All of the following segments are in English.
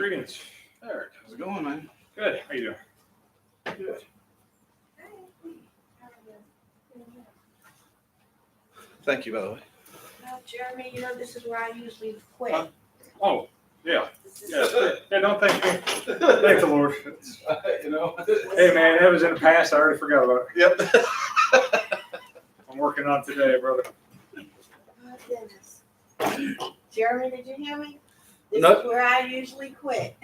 Greetings. Eric, how's it going, man? Good. How you doing? Good. Thank you, by the way. Jeremy, you know, this is where I usually quit. Huh? Oh, yeah. This is- Yeah, don't thank me. Thank the Lord. You know. Hey, man, that was in the past. I already forgot about it. Yep. I'm working on it today, brother. Oh, goodness. Jeremy, did you hear me? This Nope. is where I usually quit.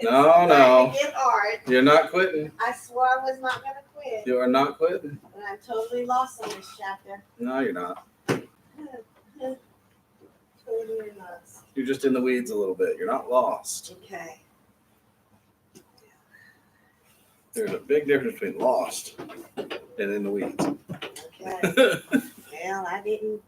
No, no. It get hard. You're not quitting. I swore I was not gonna quit, You are not quitting. and I'm totally lost in this chapter. No, you're not. Totally lost. You're just in the weeds a little bit. You're not lost. Okay. There's a big difference between lost and in the weeds. Okay. Well, I didn't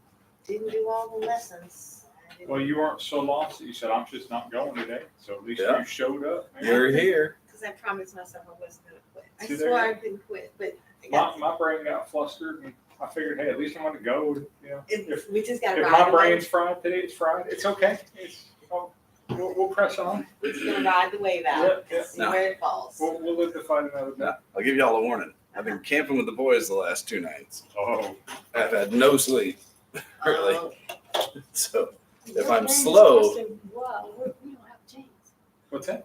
do all the lessons. I didn't- Well, you weren't so lost that you said, I'm just not going today. So at least Yeah. you showed up. man. You're here. Because I promised myself I wasn't gonna quit. I See, there swore you I couldn't quit, but I My, got. my brain got flustered, and I figured, hey, at least I'm going to go. You know, We just gotta if ride. my the wave. brain's fried today, it's fried. It's okay. We'll press on. We're just gonna ride the wave out Yeah, yeah. and see No. where it falls. We'll live to fight another day. No, I'll give y'all a warning. I've been camping with the boys the last 2 nights. Oh, I've had no sleep, really. Oh, So if Your I'm brain is slow, clustered, wow, we don't have chains. what's that?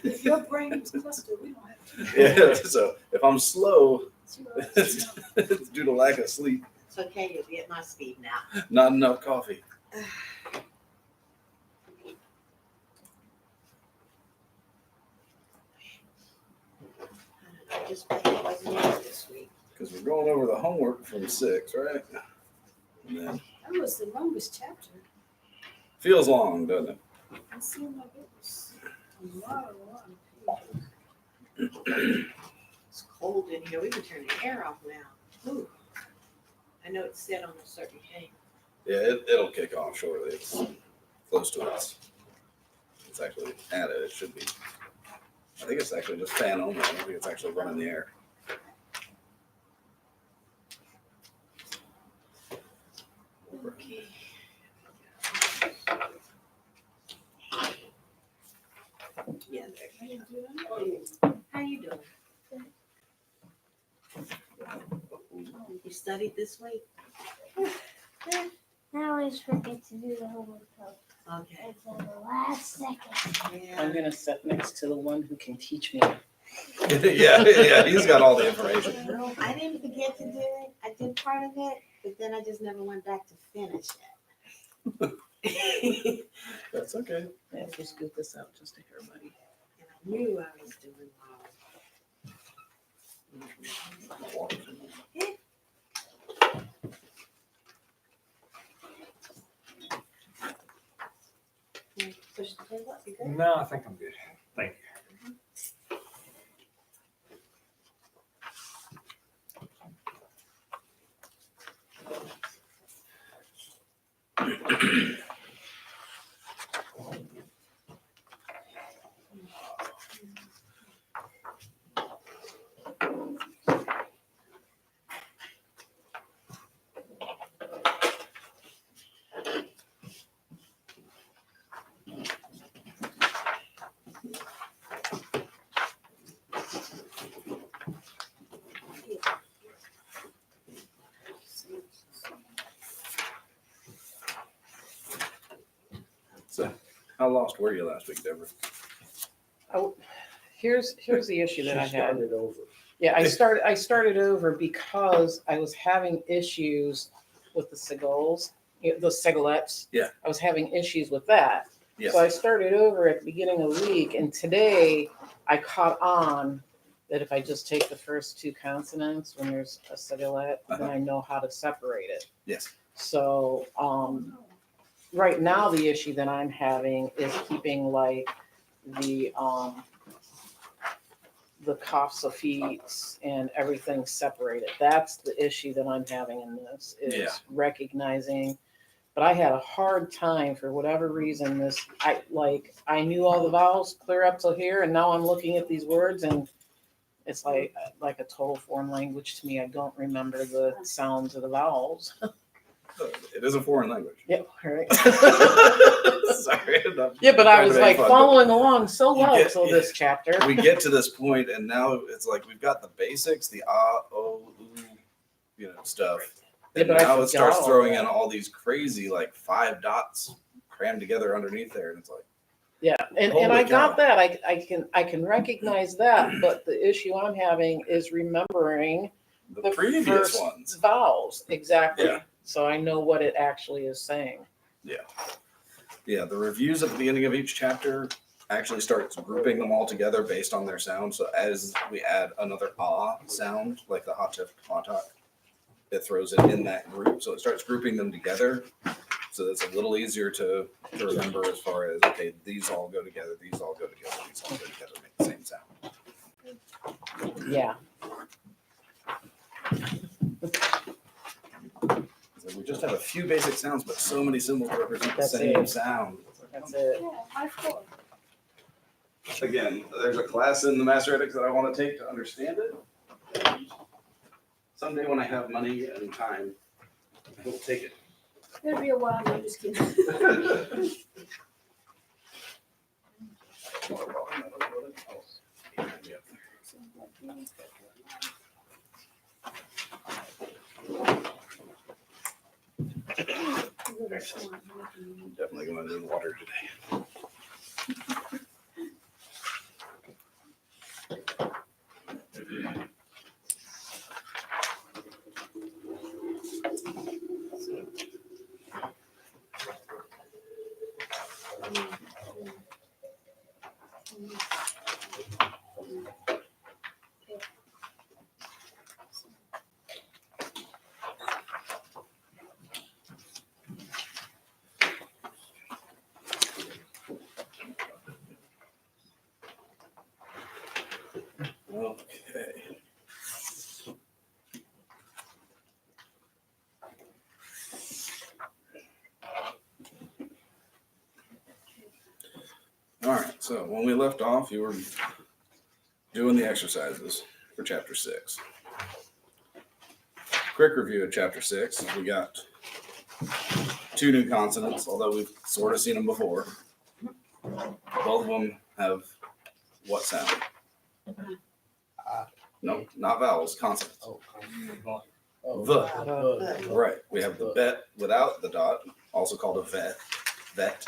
If your brain is clustered, we don't have chains. yeah. So if I'm slow, Zero. it's due to lack of sleep, it's okay, you'll be at my speed now. not enough coffee. I just wish it wasn't in this week. Because we're going over the homework from 6, right? And then That was the longest chapter. feels long, doesn't it? It seemed like it was a lot of pages. It's cold in here, we can turn the air off now. Ooh. I know it's set on a certain thing. Yeah, it'll kick off shortly. It's close to it. It's actually at it. It should be. I think it's actually just fan only. I don't think it's actually running the air. Okay. Yeah, How you doing? how you doing? You studied this week? I always forget to do the homework though. Okay. It's on the last second. Yeah. I'm gonna sit next to the one who can teach me. yeah, he's got all the information. No, I didn't forget to do it. I did part of it, but then I just never went back to finish it. That's okay. Yeah, just scoot this out just to hear, buddy. And I knew I was doing wrong. Push the table up, you good? No, I think I'm good. Thank you. So, how lost were you last week, Deborah? Oh, here's the issue that I She had. started over. Yeah, I started over because I was having issues with the seagulls, the segalettes. Yeah. I was having issues with that. Yes. So I started over at the beginning of the week, and today I caught on that if I just take the first 2 consonants when there's a segulette, then I know how to separate it. Yes. So right now the issue that I'm having is keeping like the Kafsafeets and everything separated. That's the issue that I'm having in this is Yeah. recognizing. But I had a hard time for whatever reason. I knew all the vowels clear up till here, and now I'm looking at these words and it's like a total foreign language to me. I don't remember the sounds of the vowels. It is a foreign language. Yep, all right. Sorry. Yeah, but I Trying was to make like fun, following along so You well get- till this chapter. but we get to this point, and now it's like we've got the basics, the stuff. Yeah, And but I now it starts forgot all throwing that. in all these crazy, like 5 dots crammed together underneath there, and it's like, Yeah, and Holy I got cow. that. I can recognize that, but the issue I'm having is remembering the The previous first- ones. vowels exactly. Yeah. So I know what it actually is saying. Yeah, the reviews at the beginning of each chapter actually starts grouping them all together based on their sound. So as we add another ah sound, like the hot talk, it throws it in that group. So it starts grouping them together. So it's a little easier to remember as far as, okay, these all go together, these all go together, these all go together, make the same sound. Yeah. So we just have a few basic sounds, but so many symbols to represent the That's same it. sound. That's it. Yeah, I thought. Again, there's a class in the Master Ethics that I want to take to understand it. And someday when I have money and time, I will take it. It'll be a while, I'm just kidding. Definitely going to do water today. Okay. All right, so when we left off, you were doing the exercises for chapter 6. Quick review of chapter 6. We got 2 new consonants, although we've sort of seen them before. Both of them have what sound? No, not vowels, consonants. The. Right. We have the bet without the dot, also called a vet. Vet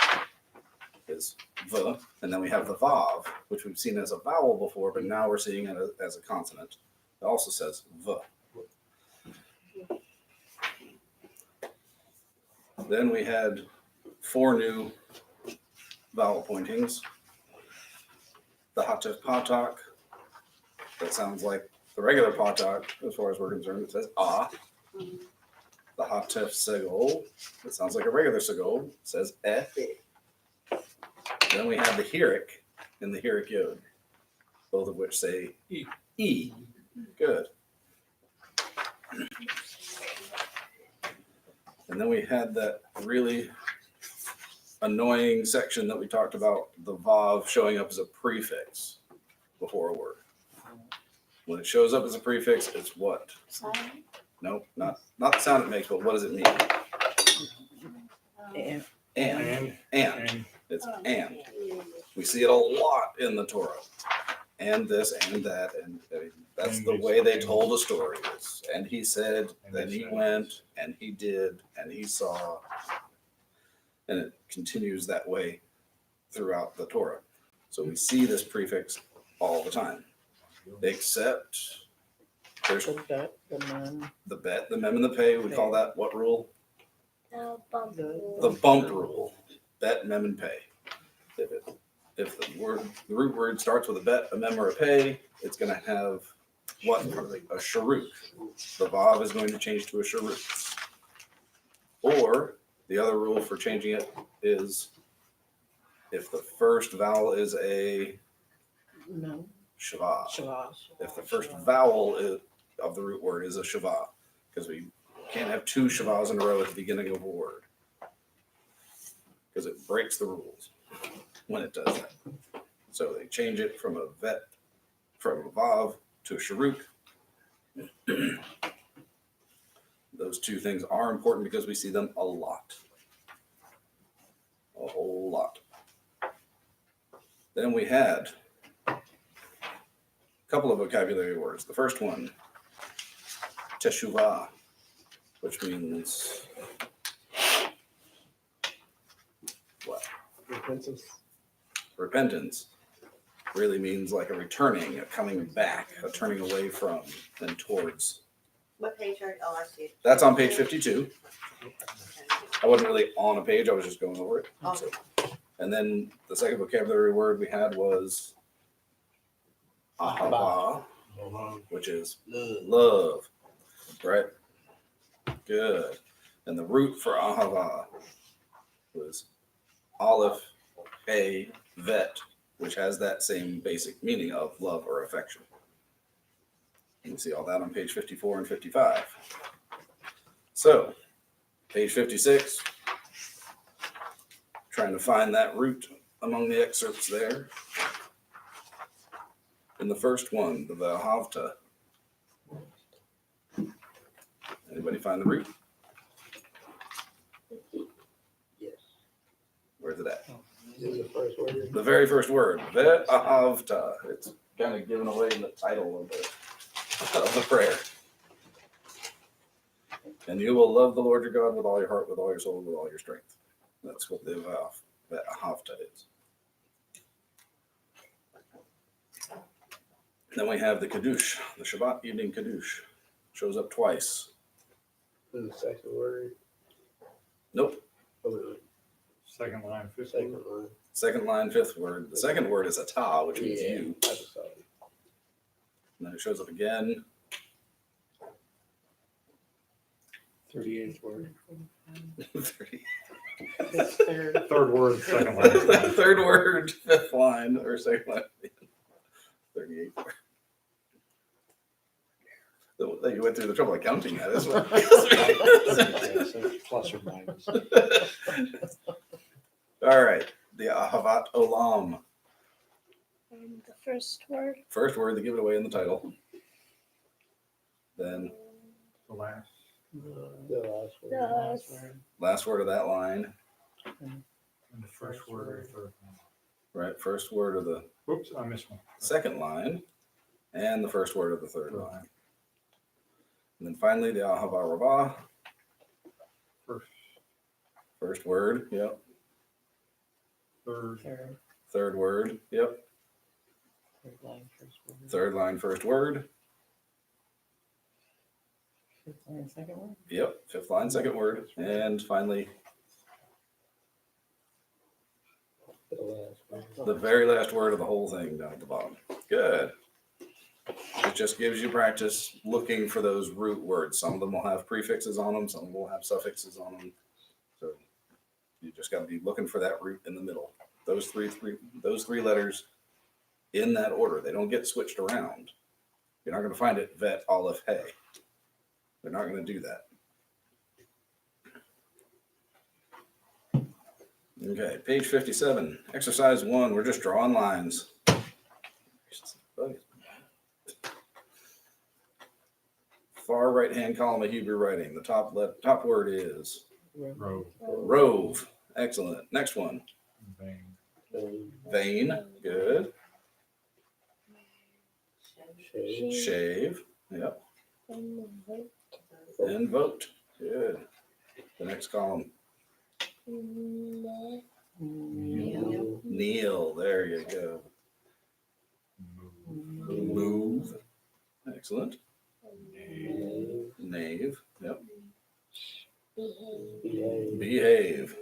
is v. And then we have the vav, which we've seen as a vowel before, but now we're seeing it as a consonant. It also says v. Then we had 4 new vowel pointings. The hatef patak, that sounds like the regular patak as far as we're concerned. It says ah. The hatef segol, that sounds like a regular segol. It says eh. Then we have the hirik and the hirik yod, both of which say e. E. Good. And then we had that really annoying section that we talked about, the vav showing up as a prefix before a word. When it shows up as a prefix, it's what? Nope, not the sound it makes, but what does it mean? And And. It's and. We see it a lot in the Torah. And this and that, and I mean, that's the way they told a story. And he said, then he went, and he did, and he saw. And it continues that way throughout the Torah. So we see this prefix all the time. Except there's the bet, the man, the bet, the mem, and the pay. We call that what rule? The bump The- rule. The bump rule. Bet, mem, and pay. If the root word starts with a bet, a mem, or a pay, it's going to have what? A sharuk. The vav is going to change to a sharuk. Or the other rule for changing it is if the first vowel is a no, shava. Shavah. If the first vowel of the root word is a shava, because we can't have 2 shavas in a row at the beginning of a word, because it breaks the rules when it does that. So they change it from a vav to a sharuk. Those two things are important because we see them a lot. A whole lot. Then we had a couple of vocabulary words. The first one, teshuvah, which means what? Repentance really means like a returning, a coming back, a turning away from and towards. What page are, oh, I see it. That's on page 52. I wasn't really on a page, I was just going over it. Oh. So, and then the second vocabulary word we had was ahava, which is love, right? Good. And the root for ahava was aleph, hey, vet, which has that same basic meaning of love or affection. You can see all that on page 54 and 55. So, page 56, trying to find that root among the excerpts there. In the first one, the Vahavta. Anybody find the root? Yes. Where's it at? This is the first word. The very first word, Ve'ahavta. It's kind of given away in the title of the prayer. And you will love the Lord your God with all your heart, with all your soul, with all your strength. That's what the Ve'ahavta is. Then we have the Kiddush, the Shabbat evening Kiddush. Shows up twice. This is the second word. Nope. Oh, wait, Second line, fifth second word. word. Second line, fifth word. The second word is atah, which means Yeah, you. I just saw it. And then it shows up again. 38th word. It's third. Third word, second line. Third word, fifth line, or second line. 38 word. You went through the trouble of counting that, is what? Plus or minus. All right, the Ahavat Olam. The first word. First word, they give it away in the title. Then The last. The last word. The last word of that line, And the first word of the third line. right? First word of the Whoops, I missed one. second line, and the first word of the third line. And then finally, the Ahava Rabbah. First, First word, yep. third, Third. Third word, yep. Third line, first word. Third line, first word, Fifth line, second word. yep. Fifth line, second word. And finally, The last word. the very last word of the whole thing down at the bottom. Good. It just gives you practice looking for those root words. Some of them will have prefixes on them, some will have suffixes on them. So you just got to be looking for that root in the middle. Those three letters in that order. They don't get switched around. You're not going to find it vet, aleph, hey. They're not going to do that. Okay, page 57, exercise 1. We're just drawing lines. Far right-hand column of Hebrew writing. The top word is row, rove. Excellent. Next one, vein, vein. Good. Shade. Shave. Yep. And vote. Good. The next column, kneel. There you go. move, Move. Excellent. Behave. Knave. Yep. Behave. Behave.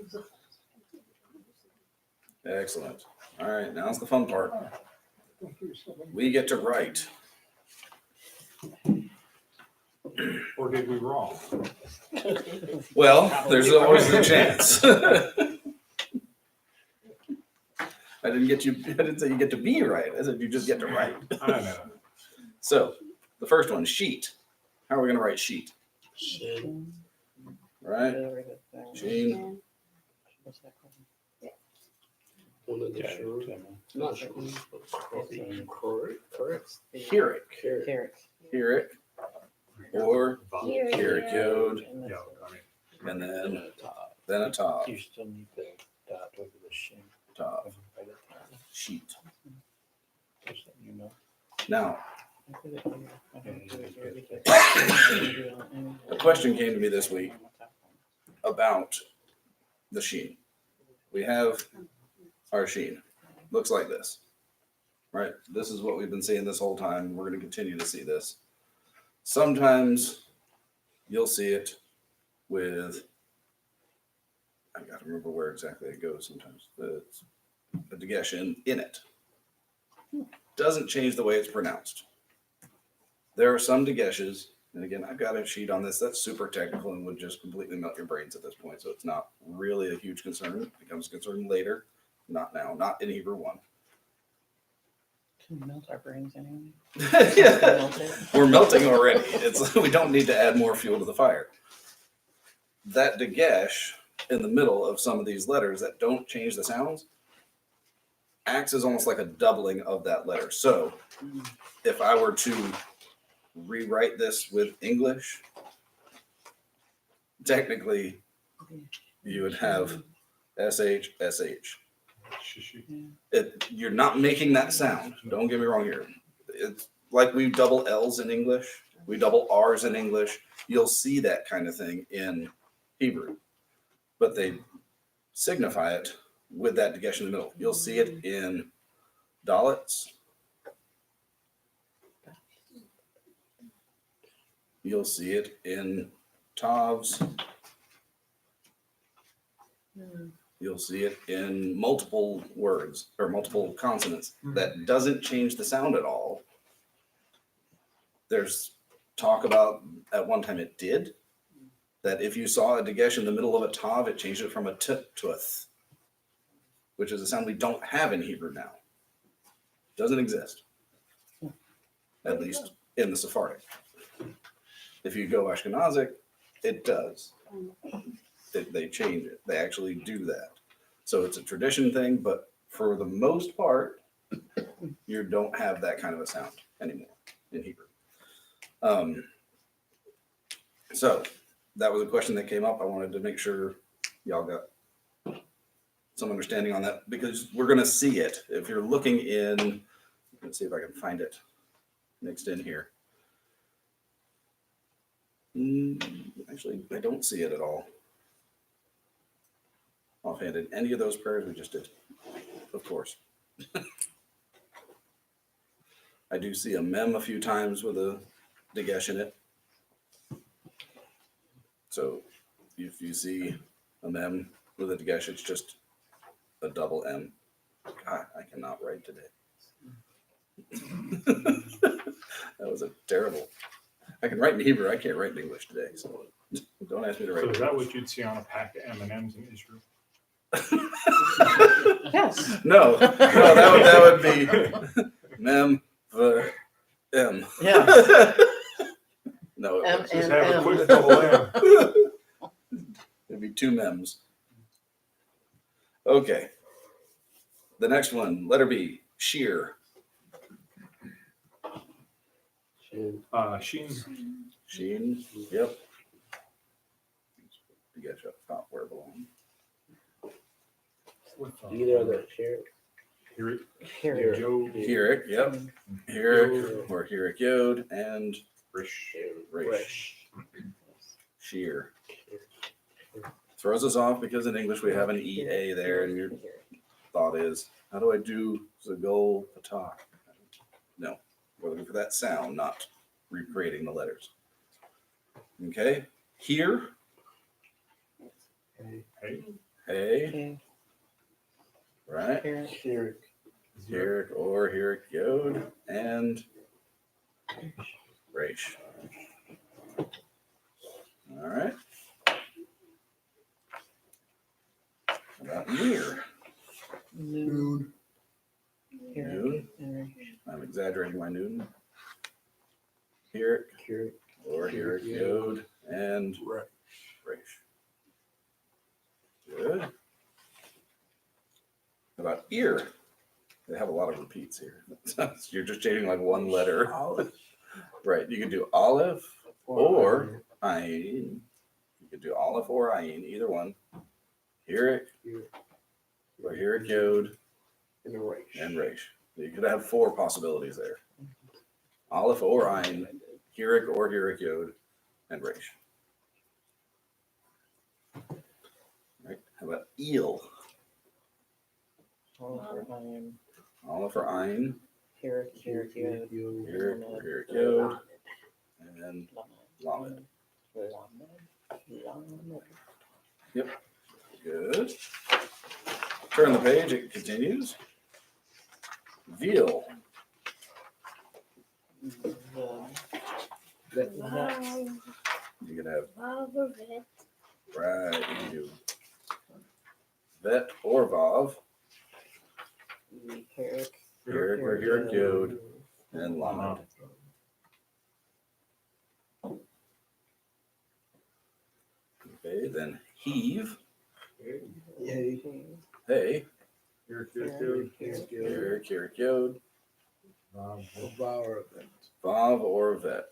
Excellent. All right, now's the fun part. We get to write. or did we wrong? Well, there's always the chance. I didn't say you get to be right. I said you just get to write. I know. So the first one, sheet. How are we going to write sheet? Shade. Right? Sheen. Sheen. What's that called? One of the short. Not short. Correct. Hirik. Carrot. Carrot. Hirik. or Here, Hirik Yod, And Yeah, that's- and And then a top. a tav. You still need the dot over the shin. Tav By the top. sheet. Just letting you know. Now, I did it here. I didn't do it here because- a question came to me this week about the sheen. We have our sheen. Looks like this, right? This is what we've been seeing this whole time. We're going to continue to see this. Sometimes you'll see it with, I got to remember where exactly it goes sometimes. It's a dagesh in it. Doesn't change the way it's pronounced. There are some dageshes, and again, I've got a sheet on this that's super technical and would just completely melt your brains at this point. So it's not really a huge concern. It becomes a concern later, not now, not in Hebrew 1. Can we melt our brains anyway? Yeah. Melt it? We're melting already. It's we don't need to add more fuel to the fire. That dagesh in the middle of some of these letters that don't change the sounds acts as almost like a doubling of that letter. So if I were to rewrite this with English, technically you would have SH, SH. You're not making that sound. Don't get me wrong here. It's like we double L's in English, we double R's in English. You'll see that kind of thing in Hebrew, but they signify it with that dagesh in the middle. You'll see it in Dalits. You'll see it in Tavs. You'll see it in multiple words or multiple consonants. That doesn't change the sound at all. There's talk about at one time it did. That if you saw a dagesh in the middle of a tav, it changed it from a t to a th, which is a sound we don't have in Hebrew now. Doesn't exist, at least in the Sephardic. If you go Ashkenazic, it does. They change it. They actually do that. So it's a tradition thing, but for the most part, you don't have that kind of a sound anymore in Hebrew. So that was a question that came up. I wanted to make sure y'all got some understanding on that because we're going to see it. If you're looking in, let's see if I can find it mixed in here. Actually, I don't see it at all. Offhand in any of those prayers we just did, of course. I do see a mem a few times with a dagesh in it. So if you see a mem with a dagesh, it's just a double M. God, I cannot write today. That was a terrible. I can write in Hebrew. I can't write in English today. So don't ask me to write. So is that what you'd see on a pack of M&Ms in Israel? Yes. No, that would be mem v m. Yeah. No, it M was. Just and have a M. quick double M. It'd be two mems. Okay. The next one, letter B, sheer. Shin. Sheen. Sheen. Yep. You got your top where it belongs. Either of the chair. Here, Here. Joe. Hirik, yep. Hirik or Hirik Yod and Rish. Resh. Sheer. Throws us off because in English we have an EA there, and your thought is, how do I do Zagol Patak? No, we're looking for that sound, not recreating the letters. Okay, here, Hey. hey, Okay. right? Here. Here. Hirik or Hirik Yod and Resh. All right. How about near? Noon. Here. Noon. And I'm exaggerating my noon. Hirik Here. or Hirik Yod and Resh. Good. How about ear? They have a lot of repeats here. You're just changing like one letter. Right. You could do olive or Ayin. You could do Aleph or Ayin, either one. Hirik, or Hirik Yod, In a race. and Resh. You could have 4 possibilities there. Aleph or Ayin, Hirik or Hirik Yod, and Resh. Right. How about Eel? Aleph or Ayin, Here, Hirik or Hirik Yod, and Lamed. Good. Turn the page, it continues. Veal. You could have, right, you can do Vet or Vav, Hirik or Hirik Yod, and Lamed. Okay, then Heave. Hey, Hirik Yod, Vav or Vet.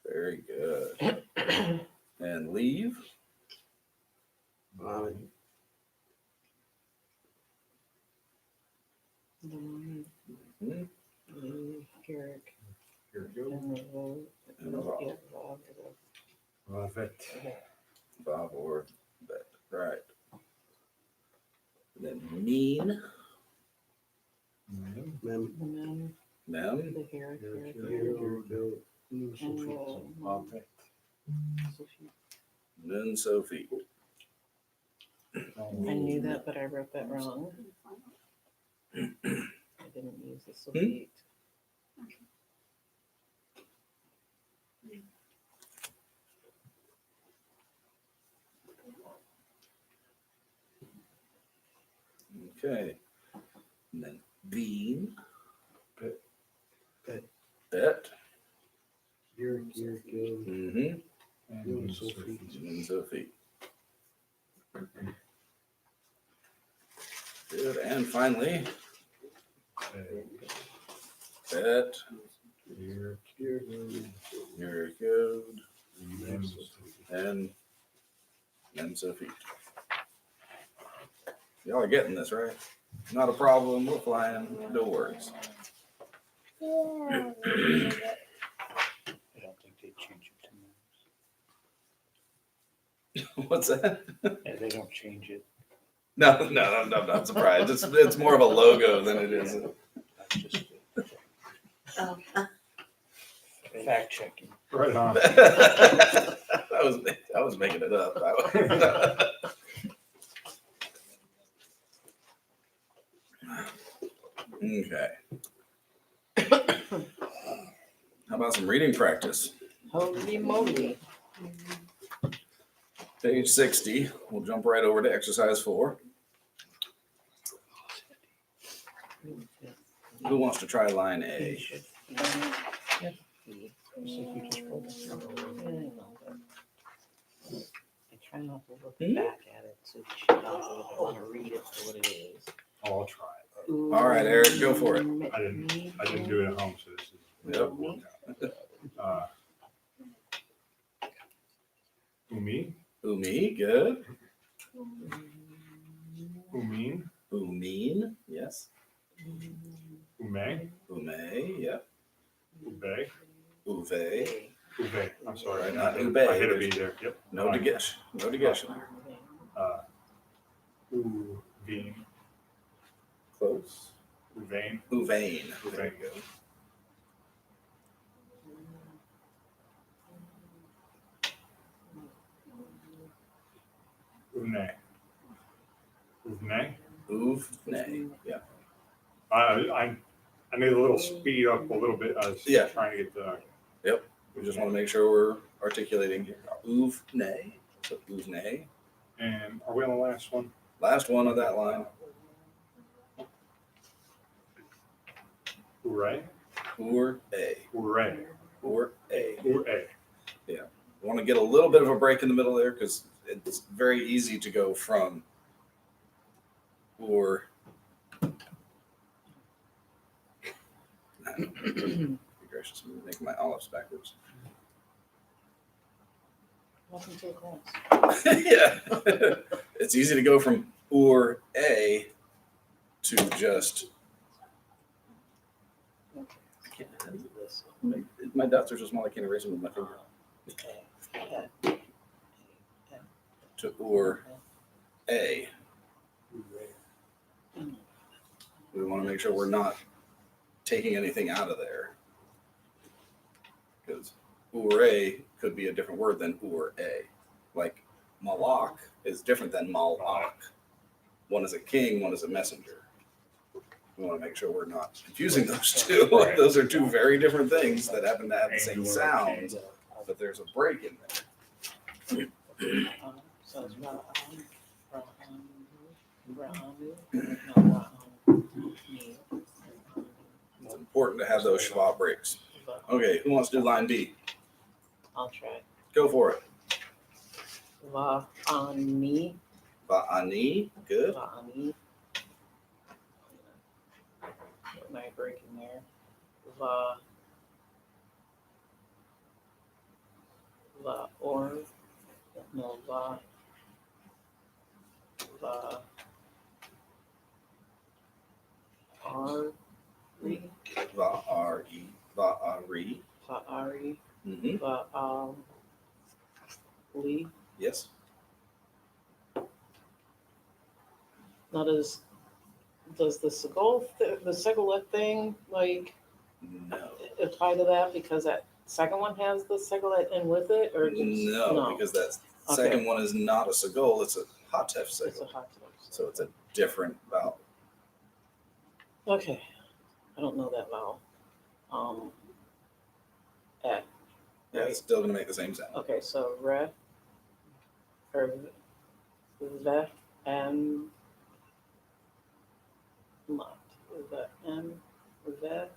Very good. And Leave. Hmm, and Vav. Vav or Vet. Right. And then Mean. Mem. Nun Sophie. I knew that, but I wrote that wrong. I didn't use the suffix. Okay. And then Bean. Bet. Bet. Good. Mm-hmm. Nun Sophie. Nun Sophie. Good. And finally, Bet. Hirik Yod, and Mem Sophie. Y'all are getting this, right? Not a problem. We're flying. No worries. Yeah. I don't think they change it too What's that? much. Yeah, they don't change it. No, I'm not surprised. It's more of a logo than it is. That's just Oh, fact checking. Right on. I was making it up. Okay. How about some reading practice? Holy moly. Page 60. We'll jump right over to exercise 4. Who wants to try line A? I try not to look back at it so she knows that I want to read it for what it is. I'll try. All right, Eric, go for it. I didn't do it at home, so this is. Yep. Umi, Umi, good. Umin, Umin, yes. Ume, Ume, yep. Ube, Uve. Ube. I'm sorry. Right, not I Ube. hit a B there. Yep. No Dagesh. No Dagesh in there. Uveen, Close. Uvain, Uvain. There you go. Uvne, Uvne. Uvne, yeah. I need a little speed up a little bit. I was Yeah. trying to get the. We just want to make sure we're articulating here. Uvne. So Uvne. And are we on the last one? Last one of that line. Hooray, Ur A. hooray, Ur A. hooray. I want to get a little bit of a break in the middle there because it's very easy to go from Ur. Figure gracious, I'm making my olives backwards. Welcome to the class. Yeah. It's easy to go from or a to just. I can't how do you do this? My dots are so small I can't erase them with my finger. To or a. We want to make sure we're not taking anything out of there. Because ure could be a different word than ur a. Like malak is different than malak. One is a king, one is a messenger. We want to make sure we're not confusing those two. Right. Those are two very different things that happen to have the same sound, but there's a break in there. So it's It's important to have those schwa breaks. Okay, who wants to do line B? I'll try. Go for it. Va'ani. Ba'ani, good. Va'ani. What am I breaking there? Va. Va or. No, va. Va. Ari. Va'ari, va'ari. Va'ari. Mm-hmm. Va'ali. Yes. Now does the Segolet thing like No. apply to that because that second one has the Segolet in with it or just, No, because that Okay. second one is not a segol, it's a hatef it's a segol. hot tub. So it's a different vowel. Okay, I don't know that vowel. At Yeah, it's still gonna make the same sound. okay, so re or ve and not ve and ve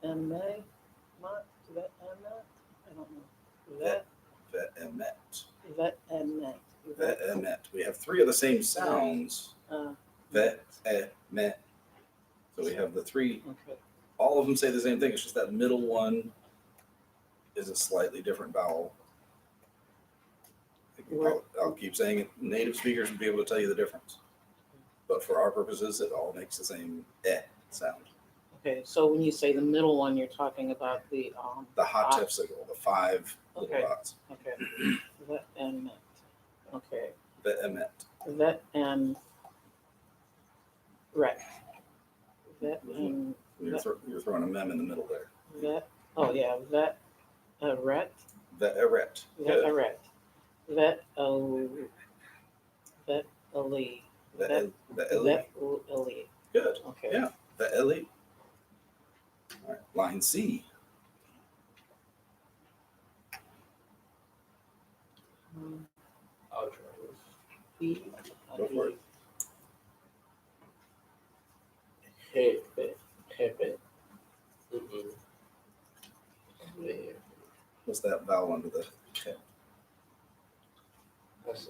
and may not ve and that I don't know ve Ve'emet. ve and that Ve'emet. We have three of the same sounds. Ve'emet. So we have the three. okay. All of them say the same thing. It's just that middle one is a slightly different vowel. I'll keep saying it. Native speakers will be able to tell you the difference. But for our purposes, it all makes the same sound. Okay, so when you say the middle one, you're talking about the The hatef segol, the five little Okay. dots. okay, vet and met. Okay, Ve'emet. vet and ret. Vet and You're throwing a mem in the middle there. vet. Oh yeah, vet ret. Ve'eret. Vet Good. ret. Vet vet ali. Ve'eli. Vet ali. Good. Okay. Yeah. Ve'eli. All right. Line C. I'll try this. B. Go for it. Jefe. Jefe. Mm-mm. Yeah. What's that vowel under the K? That's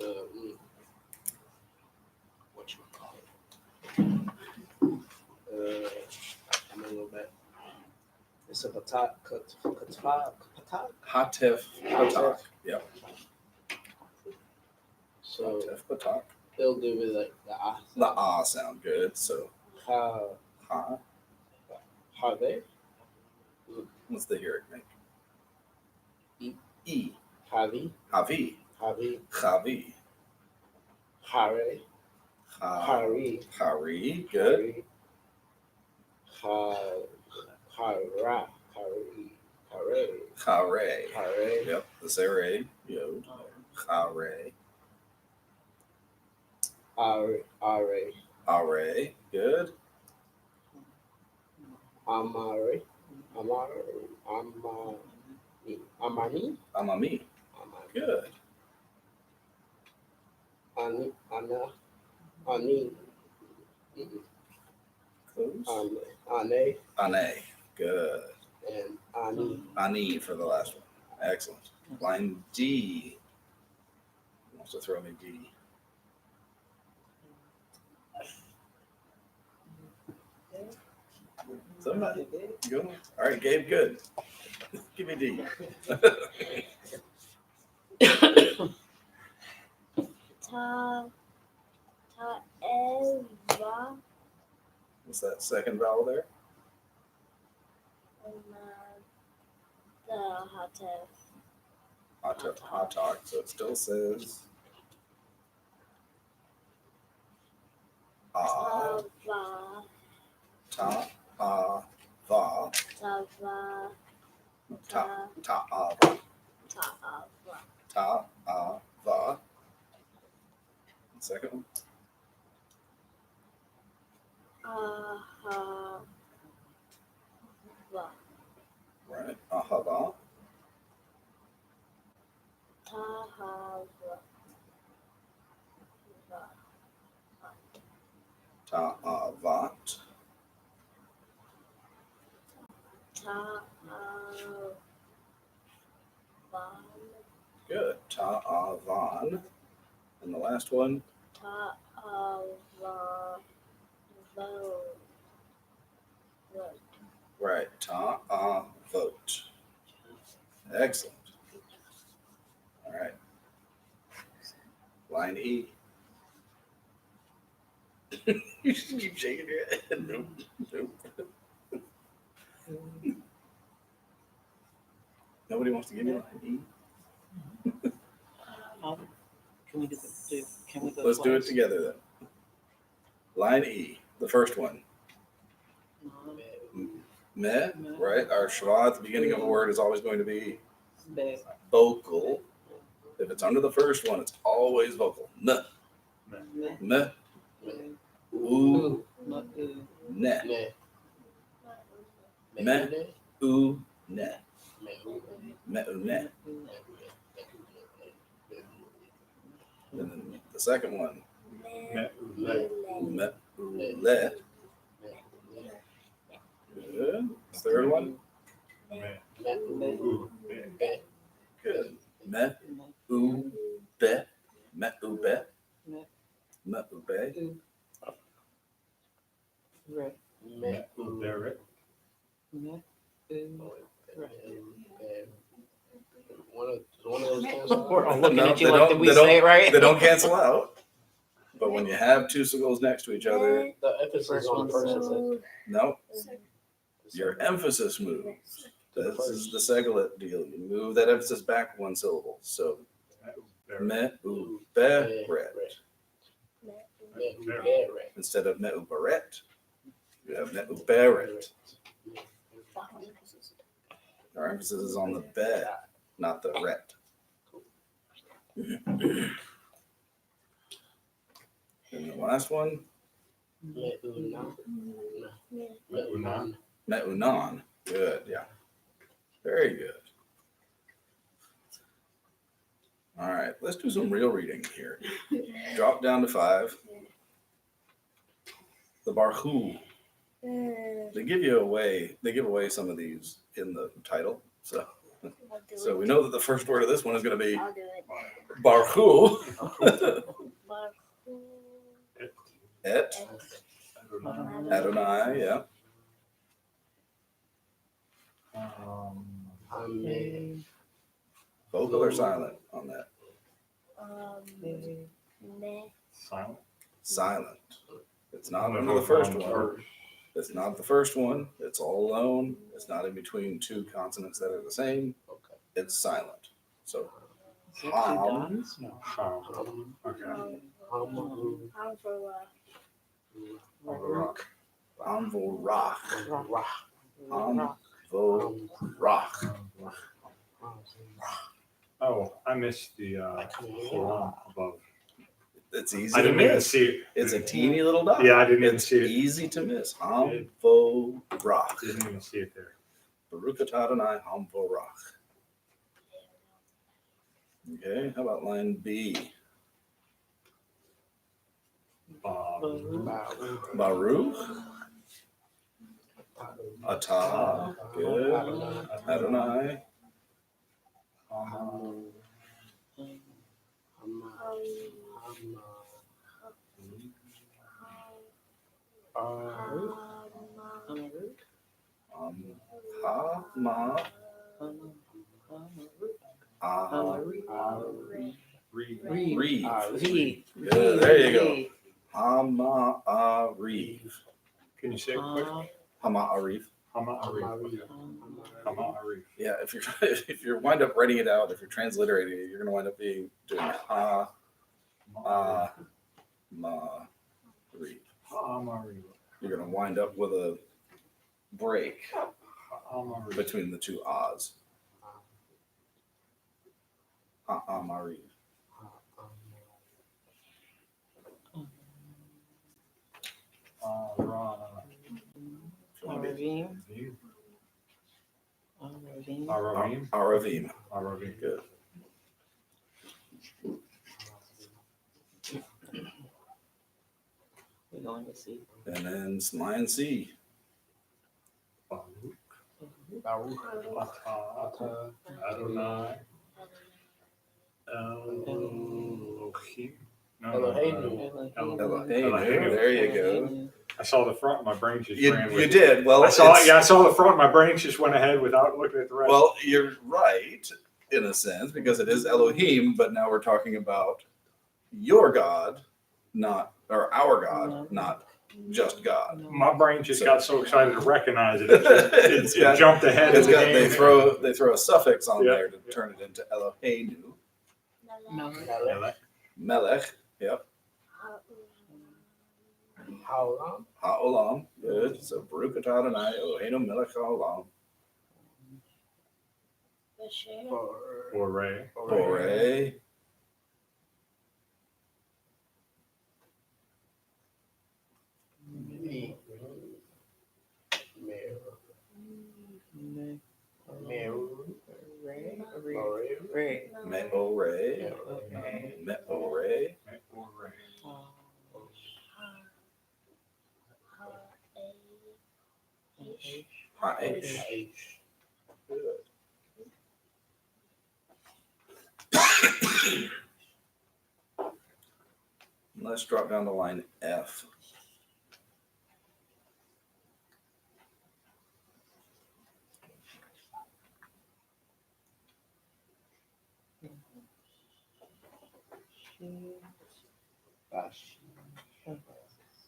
what you call it. I'm gonna go back. It's a patak, patak. Hatef patak. Yep. So Hatef patak. they'll do with like the ah. The ah sound good. So Ha, ha. have they? What's the here make? E. E. Havi, Havi. Havi, Chavi. Hare, Hari, Hari. Good. Hari, Hara, Hari, Hare, Hare. Hare, Yep. The Zere. Yo. Hare. Are, Hare. Good. Amare, Amani, Amami. Amani, Good. Ani, Ana, Ani, Close. Ane, Ane. Good. and Ani. Ani for the last one. Excellent. Line D. Who wants to throw me D? Somebody. Go. All right, Gabe, good. Give me D. Ta. Eva. What's that second vowel there? And the Hatef. Hot talk. So it still says Tava. ta va Tava. ta va Tava. ta va. Second one. Ahava. Right. Ahava. Tahava. Ta'avat. Ta'avan. Good. Ta'avan. And the last one. Right. Ta'avot. Excellent. All right. Line E. You just keep shaking your head. Nope. Nope. Nobody wants to give me line E. Can we go Let's do it twice? together then. Line E, the first one. Me, right? Our schwa at the beginning of a word is always going to be Be. vocal. If it's under the first one, it's always vocal. Ne, me, oo, ne, me, oo, ne, me, oo, ne. And then the second one, me, oo, le. Good. Third one, good. Me, oo, be, me, oo, be, me, oo, be. Right. Barrett. One of those cancel We're all out? looking No, at you they like, don't- did we they don't- say it right? They don't cancel out. But when you have two syllables next to each other, The emphasis on the first sentence. no, your emphasis moves. This is the Seglet deal. You move that emphasis back one syllable. So, me, oo, be, ret. Instead of me, oo, beret, you have me, oo, beret. Our emphasis is on the be, not the ret. And the last one, me, oo, non. Good, yeah. Very good. All right, let's do some real reading here. Drop down to 5. The Barhu. They give away some of these in the title. So we know that the first word of this one is going to be I'll do it. Barhu. Et, Adonai. Adonai, yeah. Vocal or silent on that? Me. Silent. Silent. It's not under the first one. It's not the first one. It's all alone. It's not in between two consonants that are the same. Okay. It's silent. So Is that two dots? No. Okay. I'm for Rock. Amvorach. Rock. Amvorach. Oh, I missed the Quran above. It's easy I to didn't even miss. see it. It's a teeny little dot. Yeah, I didn't even It's see it. easy to miss. Amvorach. Didn't even see it there. Baruch atah Adonai Hamvorach. Okay, how about line B? Baruch atah. Good. Adonai. Ha, ma, Read. reeve. Reeve. Good, there you go. Hama-a-reeve. Can you say it quick? Hama-a-reeve. Hama-a-reef. Hama-a-reef. Yeah, if you're if you wind up writing it out, if you're transliterating it, you're gonna wind up doing ha, ma, reeve. Hama-a-reef. You're gonna wind up with a break Hama-a-reef. between the two ahs. Ha-ma-reeve. Aravim. Reeve. Aravim. Aravim. Aravim. Aravim. Good. We're going to see. And then Lion C. Baruch. Atah. Adonai. Elohim. No, Eloheinu. Eloheinu. There you go. I saw the front. My brain just You, ran you with. did. Well, I saw. it's- Yeah, I saw the front. My brain just went ahead without looking at the rest. Well, you're right in a sense because it is Elohim, but now we're talking about your God, not or our God, not just God. my brain just So- got so excited to recognize it. It It's got- jumped ahead. It's of the got, they name. throw a suffix on Yeah. there to turn it into Eloheinu. Melech. Melech, yep. Ha'olam. Ha'olam, good. So Baruch atah Adonai Eloheinu melech ha'olam. Or Ray. Borei. Ray. Me'orei. Okay. Me'orei. Or Ray. Ha'esh. Good. Let's drop down to line F.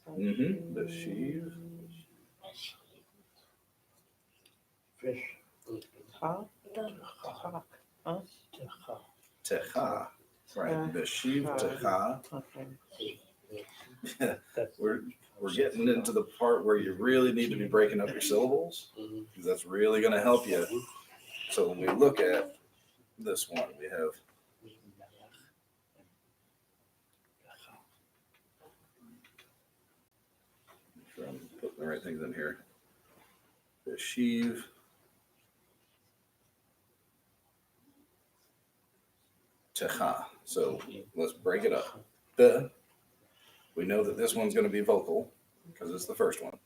The sheave. Fish. Talk. Techa. Right. The sheave techa. Okay. We're getting into the part where you really need to be breaking up your syllables because that's really going to help you. So when we look at this one, we have make sure I'm putting the right things in here. The sheave. Techa. So let's break it up. The. We know that this one's going to be vocal because it's the first one.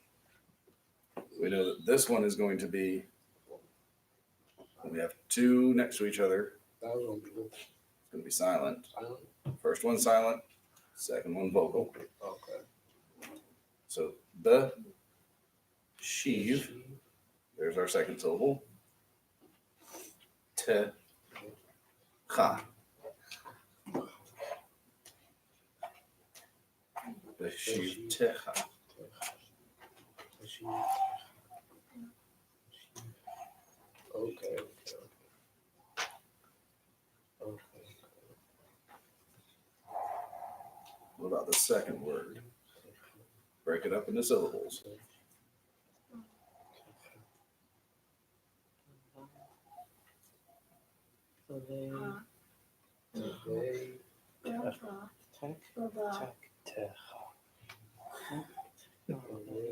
We know that this one is going to be, we have two next to each other. That was gonna be good. It's going to be silent. Silent. First one silent, second one vocal. Okay. So the sheave, there's our second syllable. Te, cha. The sheave techa. Okay. What about the second word? Break it up into syllables. So they tech. You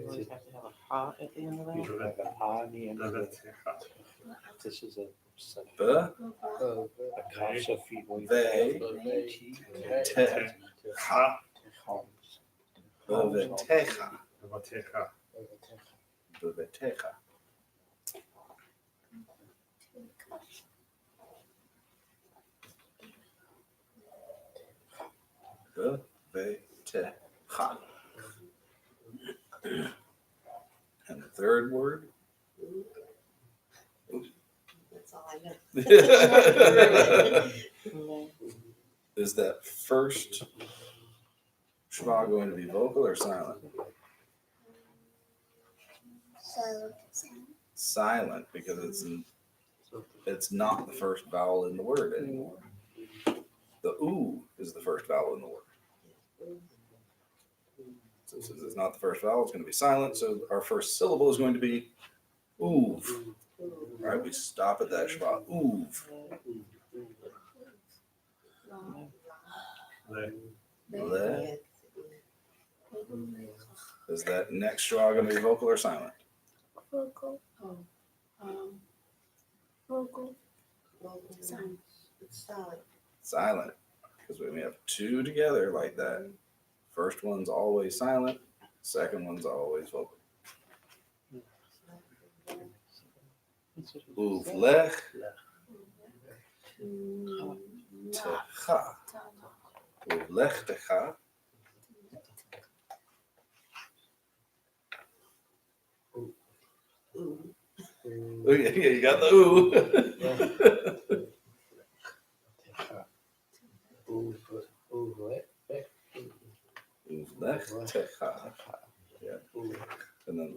always have to have a ha at the end of that. Usually Like a ha at the end of it. Techa. This is a The, kasha feet. They, te, Ha. the vetecha. Vatecha. The vetecha. The vetecha. And the third word, all I know. Is that first schwa going to be vocal or silent? Silent. Silent, because it's not the first vowel in the word anymore. The oo is the first vowel in the word. So since it's not the first vowel, it's going to be silent. So our first syllable is going to be oov. All right, we stop at that schwa. Oov. Le. Is that next schwa going to be vocal or silent? Vocal. Um, Vocal. Silent. It's solid. Silent. Because when we have two together like that, first one's always silent, second one's always vocal. Oov lech techa. Oov lech techa. Ooh. Oh yeah, you got the ooh. Oov lech techa. Yeah. And then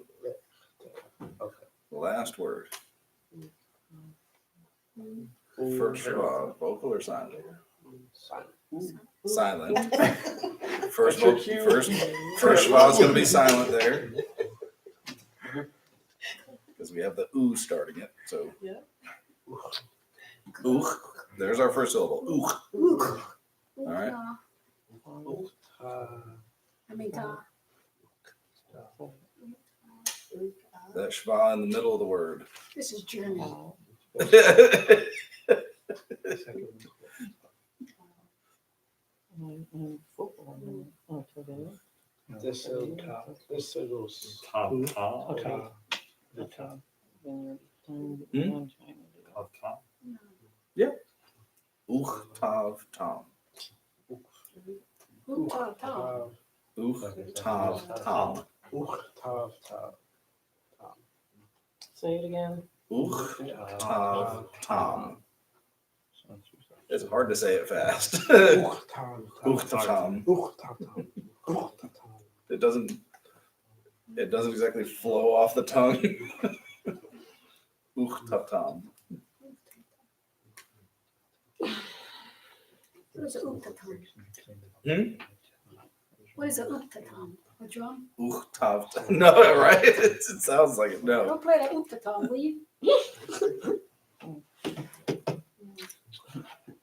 the last word. First schwa, vocal or silent? Silent. First schwa is going to be silent there. Because we have the ooh starting it. So, ooh. There's our first syllable. Ooh. All right. I mean, That schwa in the middle of the word. this is German. This goes. Top, top, Okay. top, top. Ooh, tav, tom. Who taught Tom? Ooh, tav, tom. Say it again. Ooh, tav, tom. It's hard to say it fast. Ooh, tav, tom. It doesn't exactly flow off the tongue. Ooh, tav, tom. What is a uktatom? Hmm? What is a uktatom? A drum? Ooh, tav, tom. No, right? It sounds like it. No. Don't play that uktatom, will you?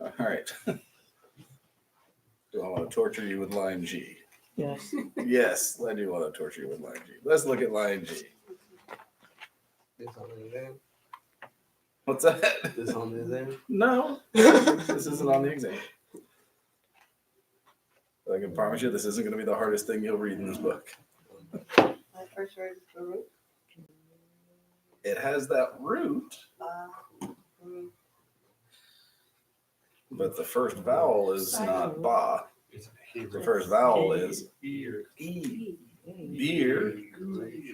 All right. Do I want to torture you with line G? Yes. Yes, I do want to torture you with line G. Let's look at line G. This on the exam. What's that? This on the exam. No, this isn't on the exam. I can promise you this isn't going to be the hardest thing you'll read in this book. My first word is Baruch. It has that root, Mm. but the first vowel is not ba. The first vowel is Ear. E. Beer,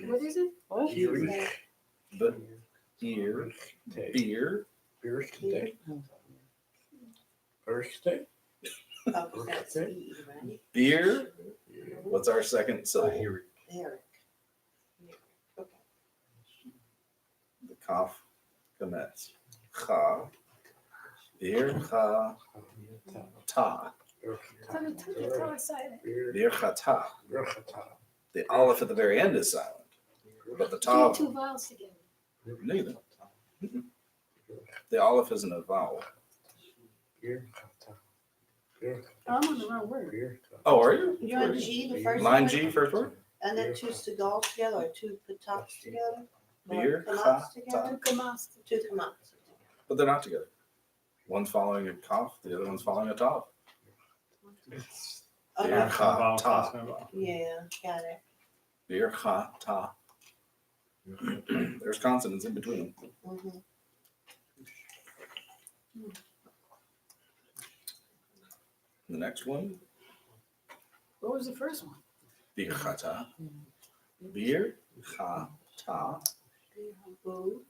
What is it? What? but ear, beer, Birthday. Birthday. Oh, that's E, right? beer. What's our second syllable? Eric. Okay. The cough commence. Cha, beer, cha, ta. Beer, cha, ta. The aleph at the very end is silent, but the Put ta, two vowels together. neither. The aleph isn't a vowel. I'm on the wrong word. Oh, are you? You're on G, the first Line one, G, first word? and then two stigals together, or two pataks together? Or Beer, kamats cha, together? Two kamats. Two kamats. But they're not together. One's following a cough, the other one's following a tav. Oh, Beer, no. cha, ta. Yeah, got it. Beer, cha, ta. There's consonants in between them. Mhm. The next one, What was the first one? beer, cha, ta. Beer, cha, ta. Boo.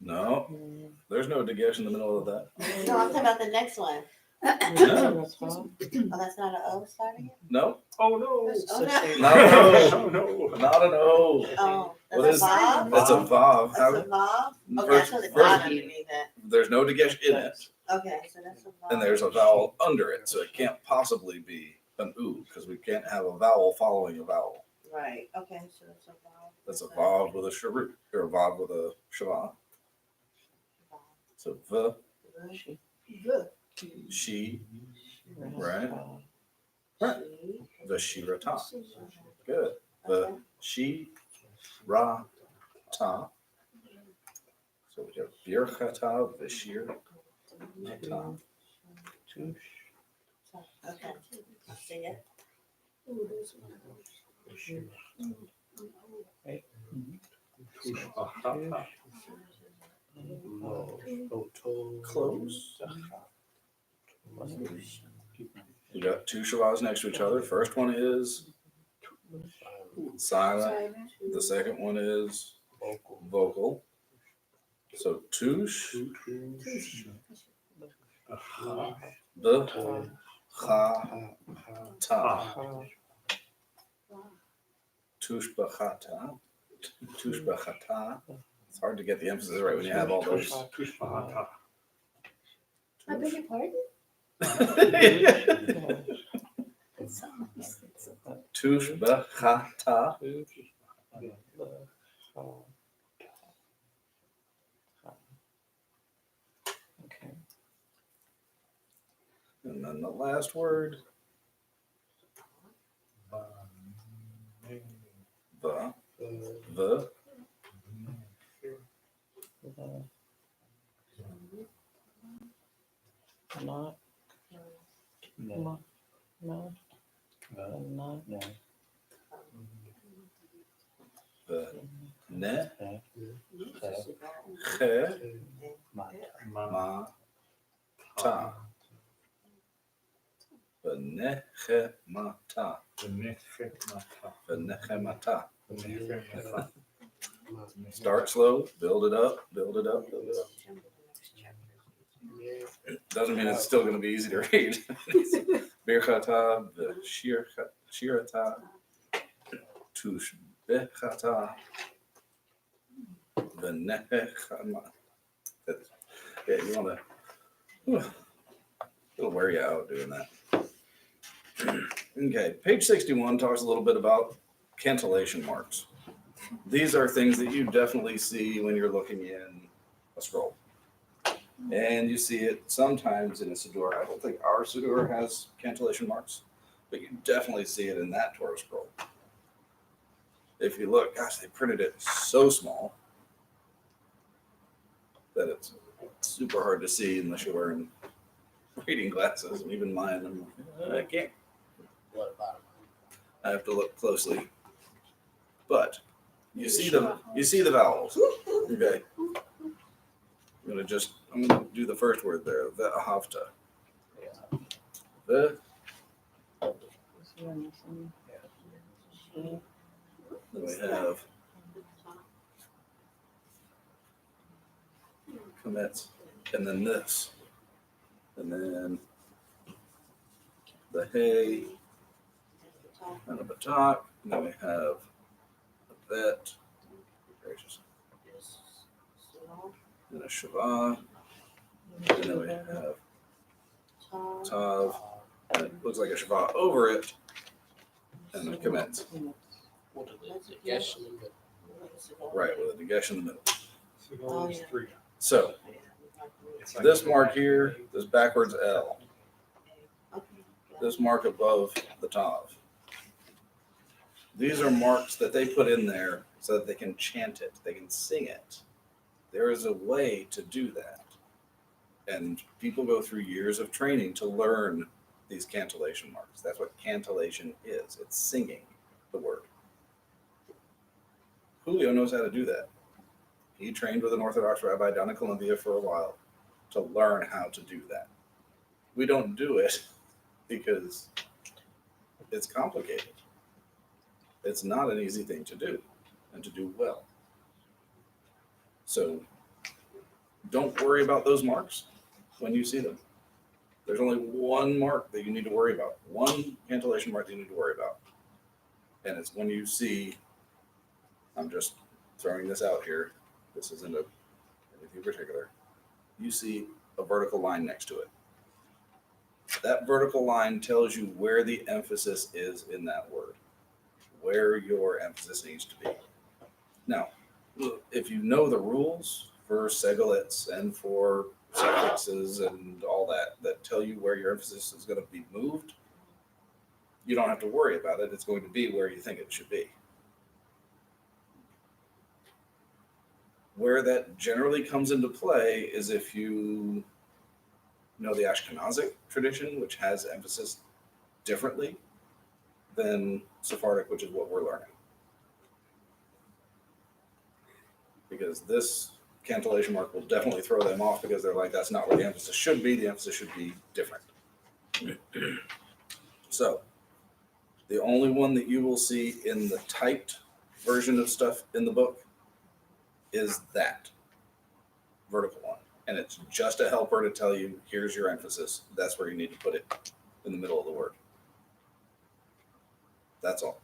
No, there's no dagesh in the middle of that. No, I'm talking about the next one. No, Oh, that's not an O starting it? no, Oh, no. Oh, no. not an O. Oh, no. Not an O. Oh, What that's is a Vav? It's a vav. That's How- a Vav? Okay, First- so it's first- not underneath that. There's no dagesh in it, Okay, so that's a Vav. and there's a vowel under it, so it can't possibly be an oo because we can't have a vowel following a vowel. Right, okay, so that's a Vav. That's a vav with a sharut or a vav with a shava. So v, she, right? Vashirata. Good. The she, ra, ta. So we have birchata, vashir, ta. Okay, I see it. Tushbahata. Close. You got two shavas next to each other. First one is silent. The second one is vocal. So tush, the, cha, ta. Tushbachata. Tushbachata. It's hard to get the emphasis right when you have all those. Tushbahata. I beg your pardon? Tushbachata. Okay. And then the last word, the, the, Not. No. No. Not. the, ne, che, ma, ta. V'nechemata. V'nechemata. Start slow, build it up, build it up, build it up. Doesn't mean it's still going to be easy to read. Birchata, v'shirata, tushbechata, v'nechema. Yeah, you want to. It'll wear you out doing that. Okay, page 61 talks a little bit about cantillation marks. These are things that you definitely see when you're looking in a scroll. And you see it sometimes in a Siddur. I don't think our Siddur has cantillation marks, but you definitely see it in that Torah scroll. If you look, gosh, they printed it so small that it's super hard to see unless you're wearing reading glasses, and even mine, I can't. What about I have to look closely. But you see the vowels. Okay. I'm gonna do the first word there, the ahavta. The we have commits, and then this, and then the hay, and a batak, and then we have a bet, gracious, and a shavah, and then we have tav, and it looks like a shavah over it, and a commits. what is it? Yes. Right, with a dagesh in the middle. Oh, yeah. So this mark here, this backwards L, this mark above the tav. These are marks that they put in there so that they can chant it, they can sing it. There is a way to do that. And people go through years of training to learn these cantillation marks. That's what cantillation is. It's singing the word. Julio knows how to do that. He trained with an Orthodox rabbi down in Columbia for a while to learn how to do that. We don't do it because it's complicated. It's not an easy thing to do and to do well. So don't worry about those marks when you see them. There's only one mark that you need to worry about, one cantillation mark that you need to worry about. And it's when you see, I'm just throwing this out here, this isn't anything particular, you see a vertical line next to it. That vertical line tells you where the emphasis is in that word, where your emphasis needs to be. Now, if you know the rules for segolets and for suffixes and all that tell you where your emphasis is going to be moved, you don't have to worry about it. It's going to be where you think it should be. Where that generally comes into play is if you know the Ashkenazic tradition, which has emphasis differently than Sephardic, which is what we're learning. Because this cantillation mark will definitely throw them off because they're like, that's not where the emphasis should be. The emphasis should be different. So the only one that you will see in the typed version of stuff in the book is that vertical one. And it's just a helper to tell you, here's your emphasis. That's where you need to put it, in the middle of the word. That's all.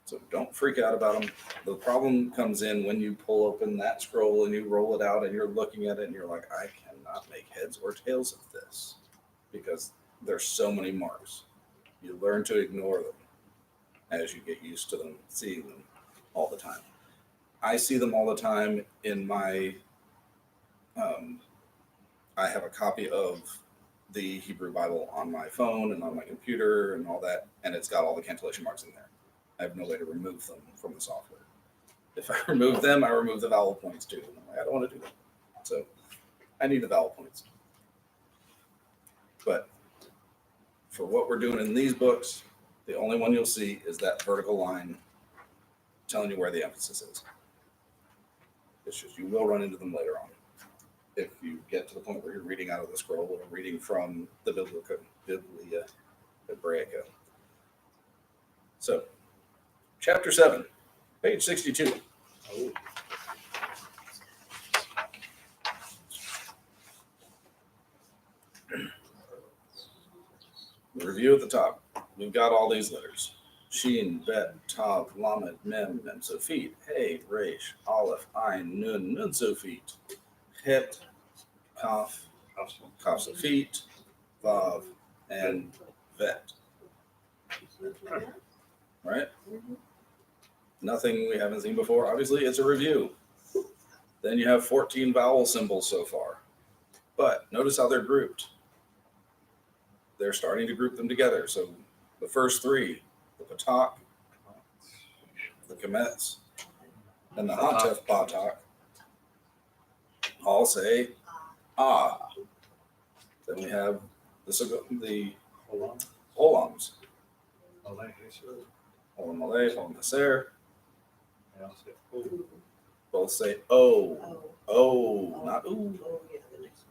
So don't freak out about them. The problem comes in when you pull open that scroll and you roll it out and you're looking at it and you're like, I cannot make heads or tails of this because there's so many marks. You learn to ignore them as you get used to them, seeing them all the time. I see them all the time in my, I have a copy of the Hebrew Bible on my phone and on my computer and all that, and it's got all the cantillation marks in there. I have no way to remove them from the software. If I remove them, I remove the vowel points too. And I'm like, I don't want to do that. So I need the vowel points. But for what we're doing in these books, the only one you'll see is that vertical line telling you where the emphasis is. It's just you will run into them later on if you get to the point where you're reading out of the scroll or reading from the Biblia Hebraica. So, chapter 7, page 62. Oh. Review at the top. We've got all these letters. Shin, Bet, Tav, Lamed, Mem, Mem Sofit, Hey, Resh, Aleph, Ein, Nun, Nun Sofit, Het, Kaf, Kaf Sofit, Vav, and Vet. Right? Nothing we haven't seen before. Obviously, it's a review. Then you have 14 vowel symbols so far. But notice how they're grouped. They're starting to group them together. So the first three, the Patak, the Kemetz, and the Hatef Patak, all say Ah. Then we have the Olams. Olam Malay, Olam Haser. Both say O. O, not ooh. Oh, yeah, the next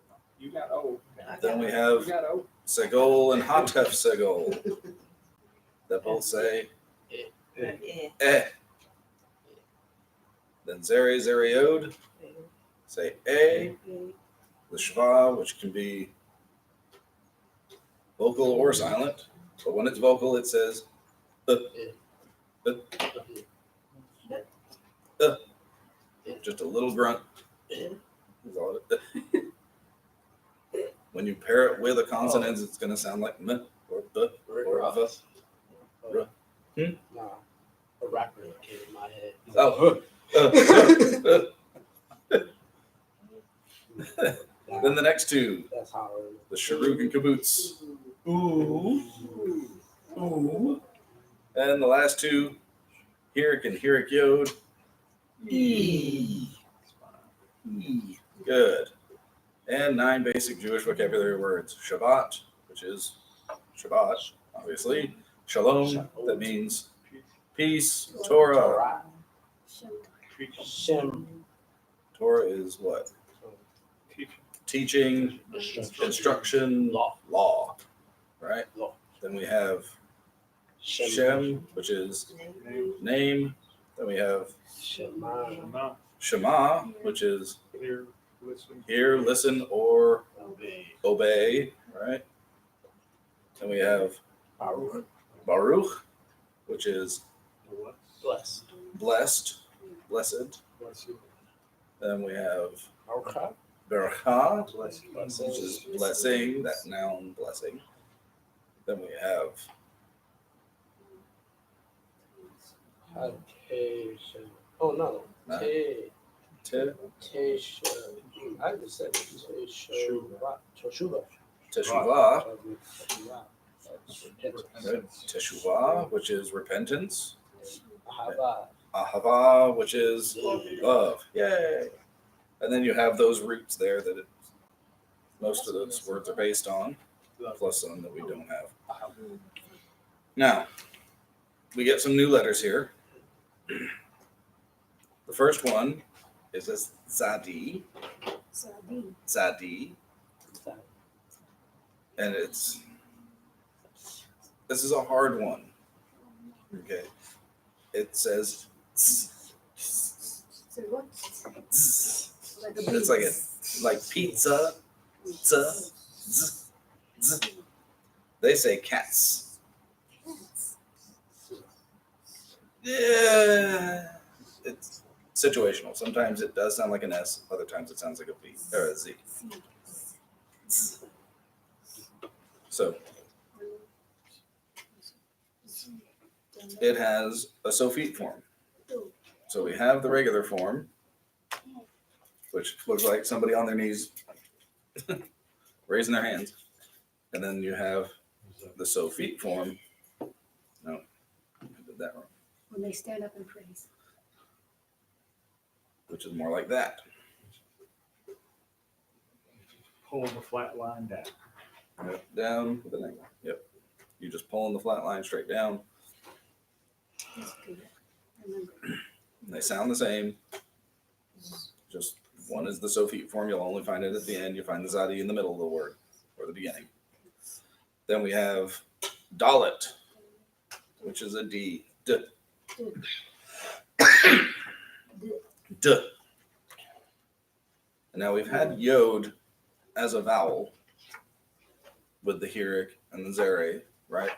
one. You got O. Then we You have got O. Segol and Hatef Segol that both say Eh. Eh. Then Zeri Zeriod say A. The Shva, which can be vocal or silent, but when it's vocal, it says just a little grunt. Is all it- When you pair it with a consonant, it's going to sound like M or B or V. Nah, a rapper came in my head. He's Oh. like, Then the next two, that's how I remember. the Sharuk and Kibbutz. Ooh. Ooh. And the last two, Hirik and Hirik Yod. E. E. Good. And 9 basic Jewish vocabulary words. Shabbat, which is Shabbat, obviously. Shalom, that means peace. Torah. Shem. Torah is what? Teaching, instruction, law. Right? Law. Then we have Shem, which is name. Then we have Shema. Shema, Shema, which is hear, listen. hear, listen, or Obey. obey, right? Then we have Baruch. Baruch, which is Blessed. blessed, blessed. Bless you. Then we have Baruch. Berachah, Bless you. which is blessing, that noun blessing. Then we have Hatation. Oh no. No. Te. te, Tesha. I just said Teshuva. Teshuva. teshuvah, Teshuva. That's repentance. right? Teshuvah, which is repentance. Ahava. Ahava, which is love. Yay! And then you have those roots there that most of those words are based on, plus some that we don't have. Now, we get some new letters here. The first one is this Zadi, Zadi, and this is a hard one. Okay, it says So what? zzz. Like a It's like pizza, z, z, z. They say cats. Yeah, it's situational. Sometimes it does sound like an S. Other times it sounds like a B or a Z. Z. So it has a Sophete form. So we have the regular form, which looks like somebody on their knees raising their hands. And then you have the Sophete form. No, I did that wrong. When they stand up and praise. Which is more like that. Pull the flat line down. Yep, down with an angle. Yep. You just pulling the flat line straight down. That's good. I remember. They sound the same. Just one is the Sophete form. You'll only find it at the end. You find the Zadi in the middle of the word or the beginning. Then we have Dalet, which is a D. D. D. And now we've had Yod as a vowel with the Hirik and the Zere, right?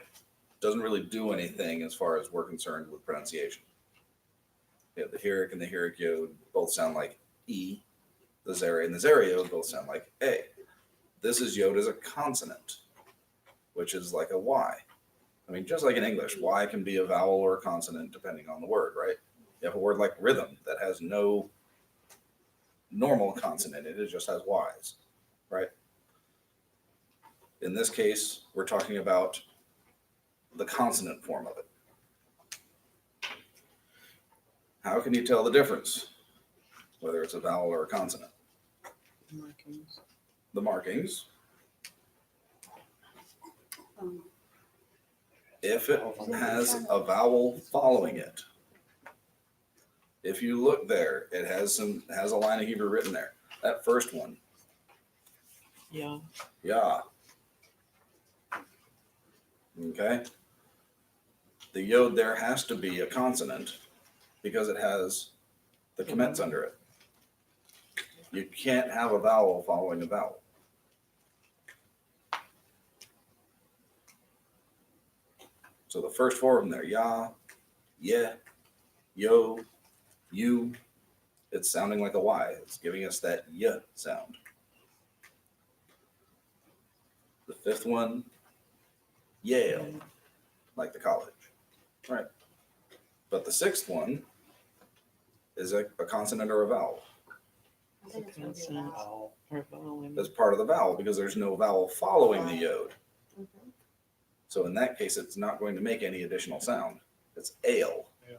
Doesn't really do anything as far as we're concerned with pronunciation. Yeah, the Hirik and the Hirik Yod both sound like E. The Zere and the Zere Yod both sound like A. This is Yod as a consonant, which is like a Y. I mean, just like in English, Y can be a vowel or a consonant depending on the word, right? You have a word like rhythm that has no normal consonant in it, it just has Ys, right? In this case, we're talking about the consonant form of it. How can you tell the difference, whether it's a vowel or a consonant? Markings. The markings, if it has a vowel following it. If you look there, it has a line of Hebrew written there. That first one, Yeah. Yah. Okay. The Yod there has to be a consonant because it has the comments under it. You can't have a vowel following a vowel. So the first four of them there, Yah, Yeh, Yo, You, it's sounding like a Y. It's giving us that Y sound. The fifth one, Yale, like the college, right? But the sixth one is a consonant or a vowel. I think it's gonna be a vowel. Or vowel. That's part of the vowel because there's no vowel following the Yod. Mhm. So in that case, it's not going to make any additional sound. It's ale. Yeah.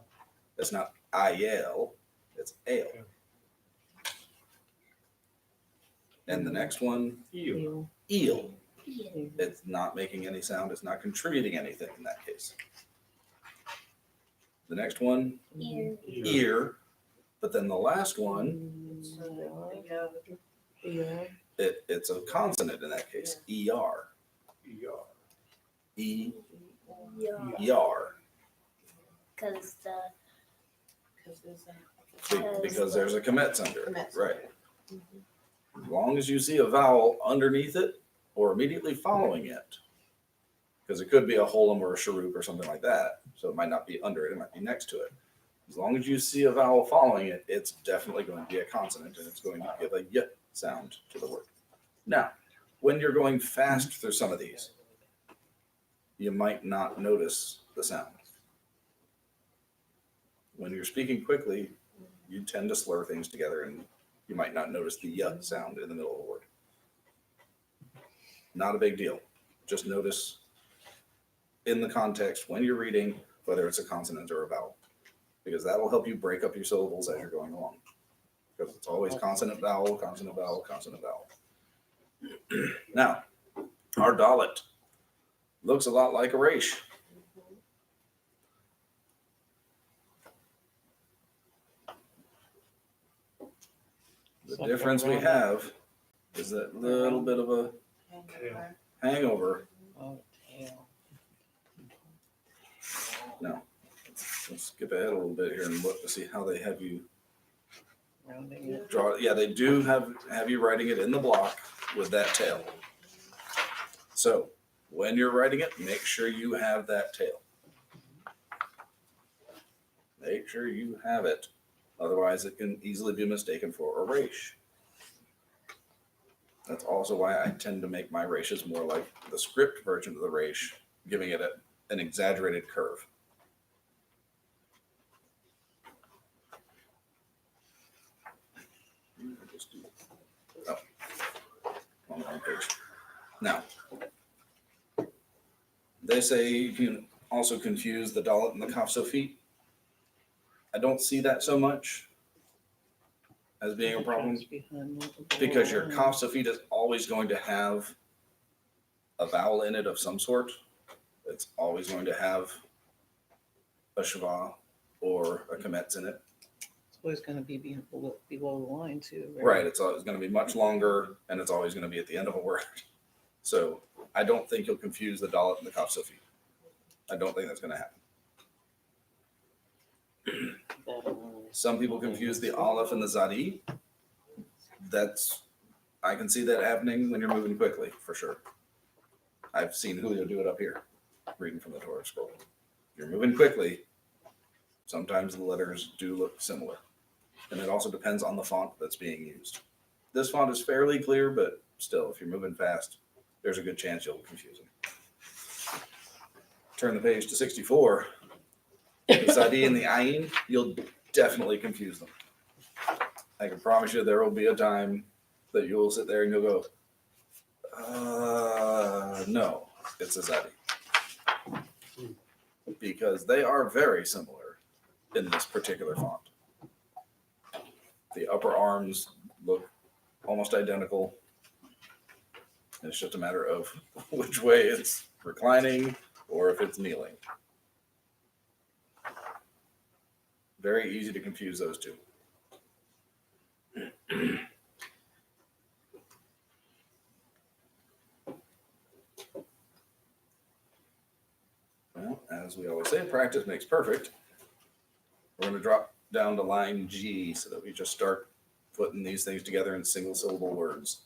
It's not ayel, it's ale. Yeah. And the next one, Eel. eel. Yeah. It's not making any sound. It's not contributing anything in that case. The next one, Ear. ear. But then the last one, Yeah. it's a consonant in that case. ER. ER. Yeah. E-R. Because the because there's a. Because there's a commits under it, Commits. right? Mhm. As long as you see a vowel underneath it or immediately following it, because it could be a holum or a sharuk or something like that, so it might not be under it, it might be next to it. As long as you see a vowel following it, it's definitely going to be a consonant and it's going to give a y sound to the word. Now, when you're going fast through some of these, you might not notice the sound. When you're speaking quickly, you tend to slur things together and you might not notice the y sound in the middle of a word. Not a big deal. Just notice in the context when you're reading whether it's a consonant or a vowel, because that'll help you break up your syllables as you're going along. Because it's always consonant, vowel, consonant, vowel, consonant, vowel. Now, our Dalit looks a lot like a Resh. The difference we have is that little bit of a hangover. Oh, tail. No, let's skip ahead a little bit here and look to see how they have you Rounding it. draw. Yeah, they do have you writing it in the block with that tail. So when you're writing it, make sure you have that tail. Make sure you have it. Otherwise, it can easily be mistaken for a resh. That's also why I tend to make my reshes more like the script version of the resh, giving it an exaggerated curve. Oh, on the wrong page. Now, they say you can also confuse the Dalit and the Kaf Sofit. I don't see that so much as being a problem, because your Kaf Sofit is always going to have a vowel in it of some sort. It's always going to have a shva or a kametz in it. It's always going to be below the line too. Right, it's always going to be much longer, and it's always going to be at the end of a word. So I don't think you'll confuse the Dalit and the Kaf Sofit. I don't think that's going to happen. Some people confuse the Aleph and the Zadi. I can see that happening when you're moving quickly, for sure. I've seen Julio do it up here, reading from the Torah scroll. If you're moving quickly, sometimes the letters do look similar. And it also depends on the font that's being used. This font is fairly clear, but still, if you're moving fast, there's a good chance you'll confuse them. Turn the page to 64. The Sadi and the Ayin, you'll definitely confuse them. I can promise you there will be a time that you'll sit there and you'll go, no, it's a Zadi. Because they are very similar in this particular font. The upper arms look almost identical. It's just a matter of which way it's reclining or if it's kneeling. Very easy to confuse those two. Well, as we always say, practice makes perfect. We're going to drop down to line G so that we just start putting these things together in single syllable words.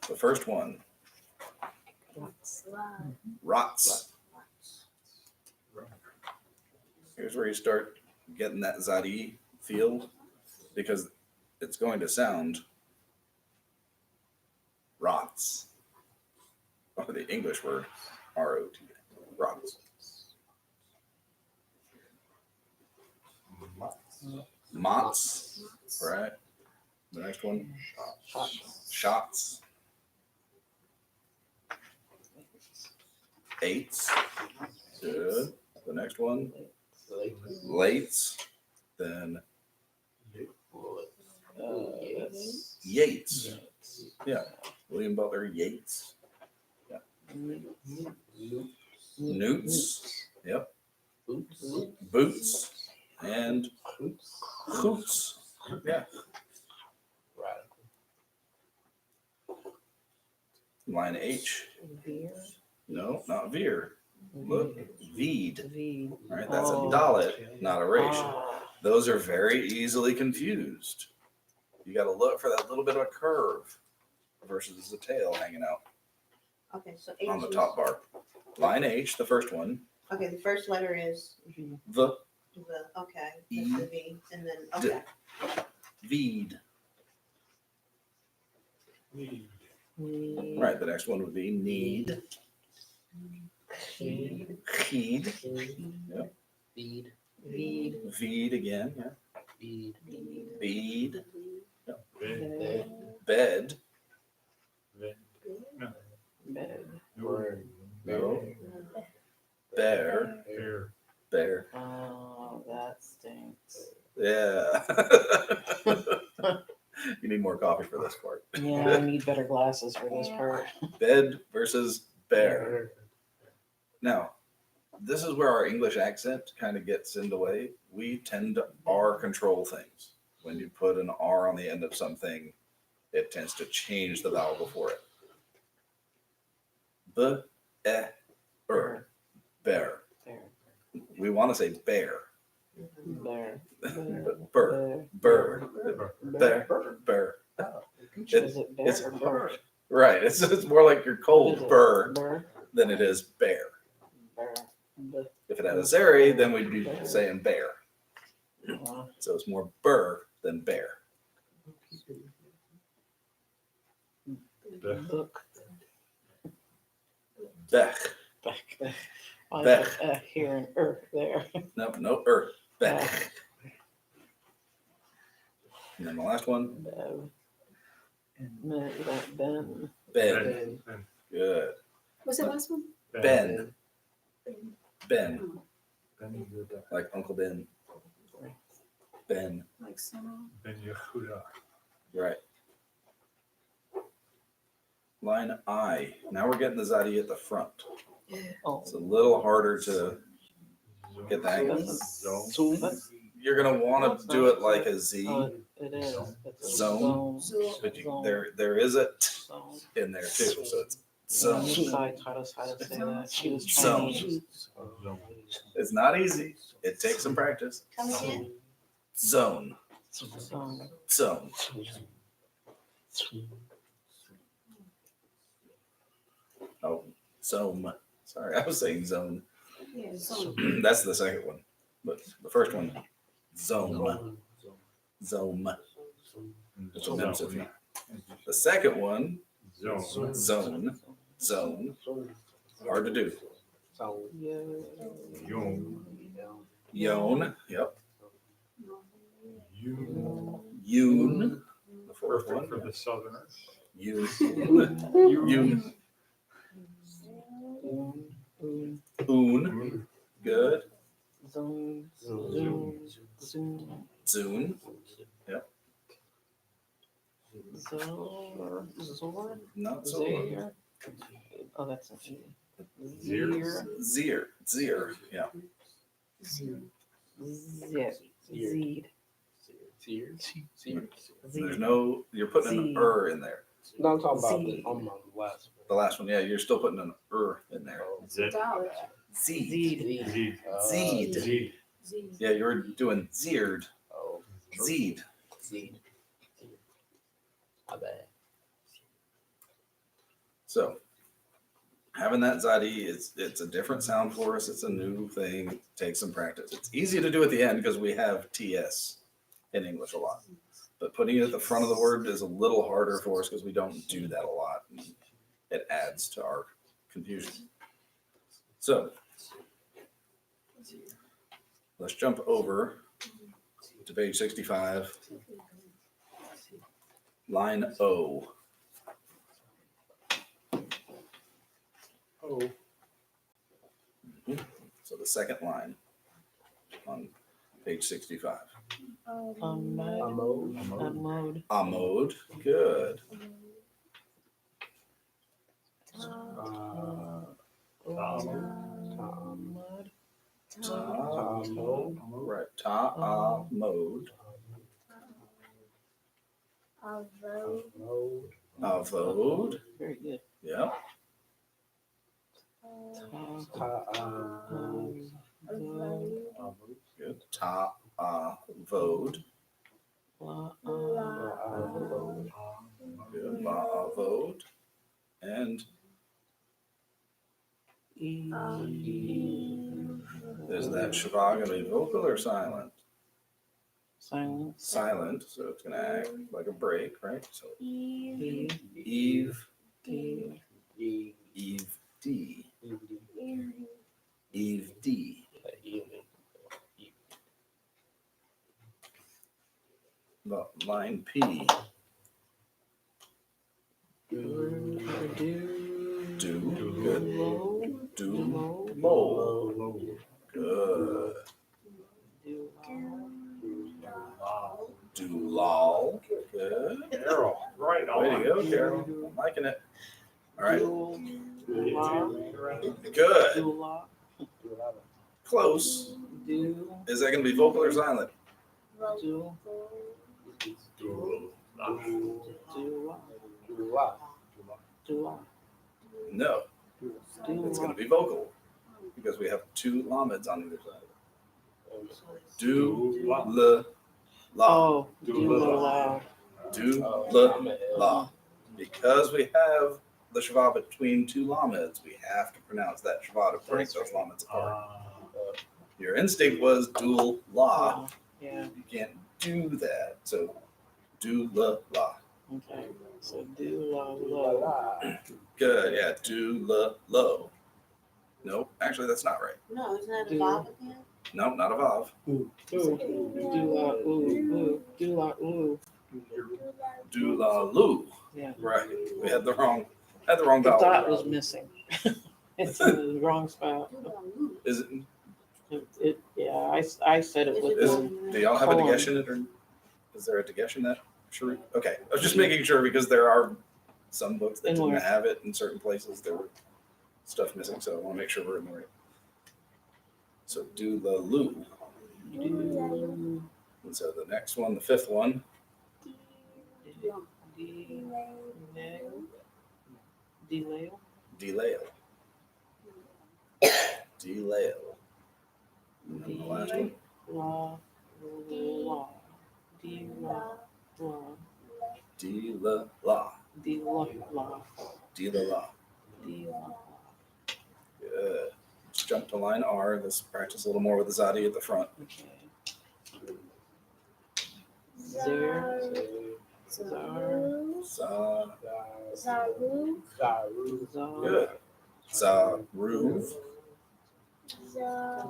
The first one, rots. Here's where you start getting that Zadi feel, because it's going to sound rots. Or the English word, R-O-T, rots. Mots, right? The next one, shots. Eights, good. The next one, lates. Then Yates. Yeah, William Butler Yeats. Yeah. Newts. Yep. Boots. And hoots. Yeah. Line H. No, not veer. Look, Veed. V. Right, that's Oh. a dalet, not a resh. Ah, Those are very easily confused. You got to look for that little bit of a curve versus the tail hanging out Okay, so H on the is- top bar. Line H, the first one, Okay, the first letter is V. the okay, that's the V, and then, D. okay. Veed. Need. Right, the next one would be need. Feed. Heed. Feed. Feed. Veed again, yeah. Feed. Bead. Bed. Bed. Bed. Bed. Word. No. Bear. Air. Bear. Oh, that stinks. Yeah. You need more coffee for this part. Yeah, I need better glasses for this part. Bed versus bear. Now, this is where our English accent kind of gets in the way. We tend to R control things. When you put an R on the end of something, it tends to change the vowel before it. B, e, er, bear. Bear. We want to say bear. Bear. But burr, burr, bear, bear. Is it bear It's or burr? right. It's more like your cold burr Burr. than it is bear. Bear. If it had a zeri, then we'd be saying bear. Uh, So it's more burr than bear. Book. Bech. Back there. I Beck. put here and there. Nope, no, Bech. And then the last one, Bev. Ben. Ben. Ben. Good. What's the last one? Ben. Ben. Ben Yehuda. Like Uncle Ben. Ben. Like summer. Ben Yehuda. Right. Line I. Now we're getting the Zadi at the front. Oh. It's a little harder to get the hang of it. Zone. You're gonna want to do it like a Z, Oh, it is. It's a Zone. So, but there is a T Zone. in there too. So it's Zone. zone. Sai taught us how to say that. She was Zone. Chinese. Zone. It's not easy. It takes some practice. Come again? Zone. Zone. Zone. Oh, zone. Sorry, I was saying zone. yeah, so, That's the second one. But the first one, zone. Zone. It's a mem suffix. The second one, Zone. zone. Zone. Hard to do. So. Yeah. Yom. Yon. Yep. You. Yoon. The fourth Perfect for one. the Southerners. Yoon. You. Un. Oon. Good. Zone. Zoom. Zoom. Zoon. Zor. Zor. Not so. Zaire. Oh, that's an E. Zir. Zir. Zir. Yeah. Zir. Zed. There's no. You're putting an in there. No, I'm talking about Z. on my last The last one. Yeah, you're still putting an in there. Zed. dollar. Zed. Zed. Zed. Zed. Zed. Z. Yeah, you were doing Zerd. Oh, Zed. Z. My bad. So having that Zadi, it's a different sound for us. It's a new thing. It takes some practice. It's easy to do at the end because we have TS in English a lot. But putting it at the front of the word is a little harder for us because we don't do that a lot. And it adds to our confusion. So let's jump over to page 65, line O. Oh. So the second line on page 65. Ahmad. Amode. Ahmad. Amod. Good. Ahmad. Right. Ta-amod. Avo. Avod. Very good. Yep. Good. Vod. Good. Vod. And is that Shava going to be vocal or silent? Silence. Silent, so it's going to act like a break, right? So E. Eve, D. Eve D, Eve D. Line P. Do. Good. Do. Low. Good. Do lol. Good. Carol, right Way to on. go, Carol. I'm liking it. All right. Do. Good. Do. Close. Do. Is that going to be vocal or silent? Do. Do. Do. No. It's going to be vocal because we have two lamids on either side. Do la. la la. Oh, Do do la. la. Do la la. Because we have the shava between two lamids, we have to pronounce that shava to break those lamids apart. Your instinct was do la. Yeah, You can't do that. So do la la. okay. So do la lo. Good. Yeah. Do la lo. Nope. Actually, that's not right. No, isn't that a Do. Bob again? Nope. Not a vav. Ooh. Do la ooh. Do la ooh. Do la lu. Yeah. Right. We had the wrong The vowel. dot was missing. It's in the wrong spot. Is it? Yeah, I said it with Is, the, do y'all have a Colon. dagesh in it, or is there a dagesh in that? Sure. Okay, I was just making sure because there are some books that In didn't where? have it in certain places. There were stuff missing, so I want to make sure we're in the right. So do the lu. do, And so the next one, the fifth one, delay. delail. Delail. And then the last one, La, la, de la, la, de la la. de la, la, De la la. de la. Good. Let's jump to line R. Let's practice a little more with the zadi at the front. Okay. Zar, zar, Za. zar, Good. Zaruv. zar,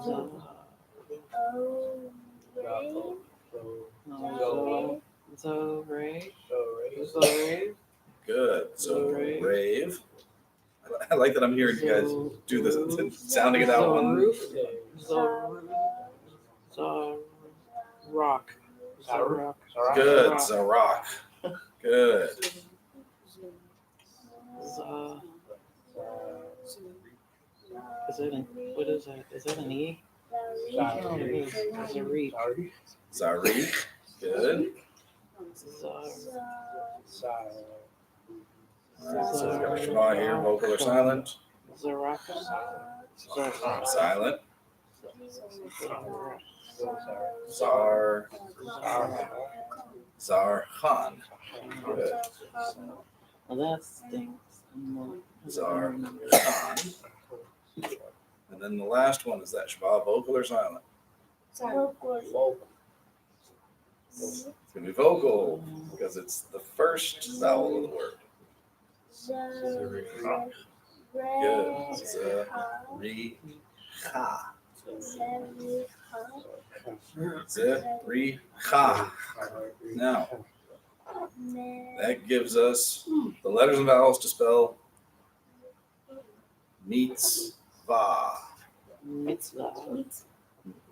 Zoe. Zoe, Zoe, Good. So Rave. rave. I like that I'm hearing you guys do this, sounding it out one. Rock. Zarok. Good. Zarak. Good. Is it an, what is that? Is that an E? No, it is. It's a reek. Zarik. Good. Zar, All right, so we've got a shema here, vocal or silent. Zaraka. Silent. Zar. Zarkhan. Good. Well, that stinks. Zarkhan. And then the last one is that shema, vocal or silent. It's gonna be vocal because it's the first vowel of the word. Good. Zericha. Now, that gives us the letters and vowels to spell mitzvah. Mitzvah.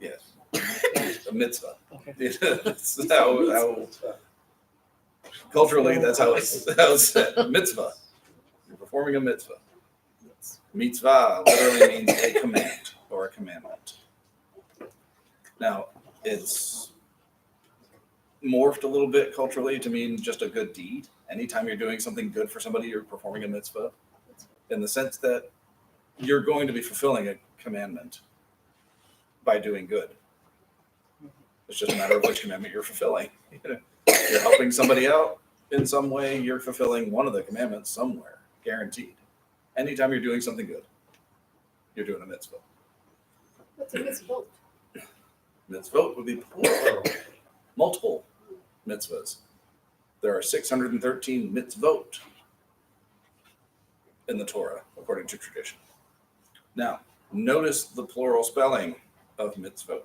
Yes. A mitzvah. Okay. That's how culturally, that's how it's said. Mitzvah. You're performing a mitzvah. Mitzvah literally means a command or a commandment. Now, it's morphed a little bit culturally to mean just a good deed. Anytime you're doing something good for somebody, you're performing a mitzvah. In the sense that you're going to be fulfilling a commandment by doing good. It's just a matter of which commandment you're fulfilling. You're helping somebody out in some way, you're fulfilling one of the commandments somewhere, guaranteed. Anytime you're doing something good, you're doing a mitzvah. What's a mitzvot? Mitzvot would be plural, multiple mitzvahs. There are 613 mitzvot in the Torah, according to tradition. Now, notice the plural spelling of mitzvot.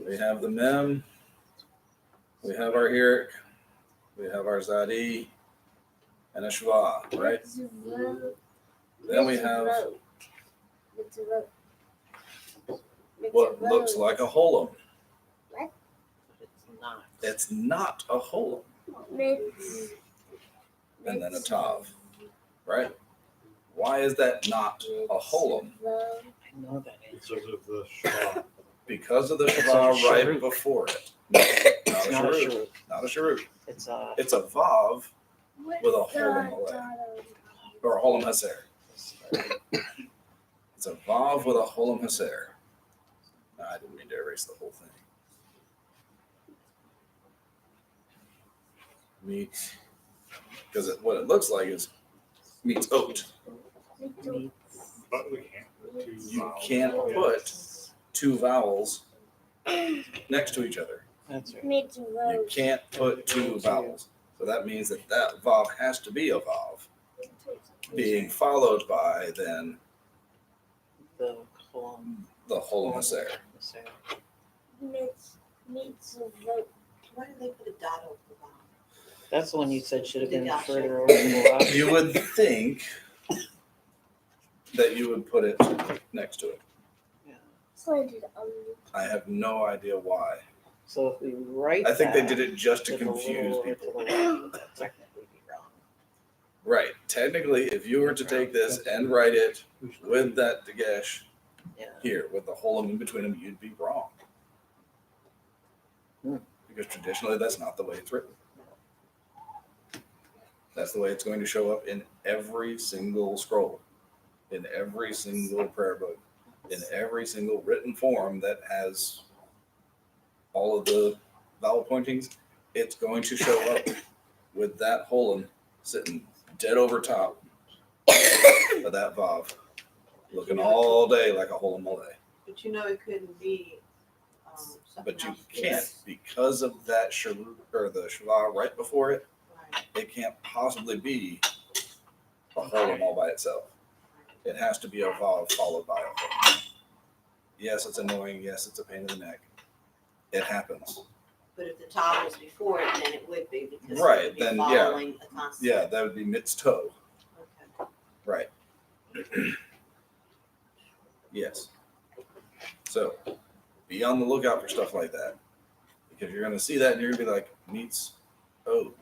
We have the mem, we have our hirik, we have our zadi, and a shva, right? Then we have what looks like a holum. It's not. It's not a holum. And then a tav, right? Why is that not a holum? I know that is. Because of the Shema. Because of the It's a shava right sharut. before it. No, It's not not a a sharut. sharut. Not a sharut. It's a. It's a vav with a holum aleh, or a holum haser. It's a vav with a holum haser. No, I didn't mean to erase the whole thing. Meets, because what it looks like is meets oat. But we can't put two You vowels. can't put two vowels next to each other. That's right. You can't put two vowels. So that means that that vav has to be a vav, being followed by then The column. the holum haser. Why did they put a dot over the bottom? That's the one you said should have been Deduction. further over to the left. You would think that you would put it next to it. I have no idea why. So if we write I think they that did it just to with a little confuse over people. to the left, that'd technically be wrong. Right. Technically, if you were to take this and write it with that dagesh Yeah. here, with the holum in between them, you'd be wrong. Hmm. Because traditionally, that's not the way it's written. That's the way it's going to show up in every single scroll, in every single prayer book, in every single written form that has all of the vowel pointings. It's going to show up with that holum sitting dead over top of that vav, looking all day like a holum malay. But you know it couldn't be something But you else. can't, because of that sharut or the shava right before it. Right. It can't possibly be a holum all by itself. It has to be a vav followed by a holum. Yes, it's annoying. Yes, it's a pain in the neck. It happens. But if the top was before it, then it would be because it Right, would be then, yeah. following the constant. Yeah, that would be mitzvah. Okay. Right. Yes. So be on the lookout for stuff like that, because you're going to see that and you're going to be like, meets oat.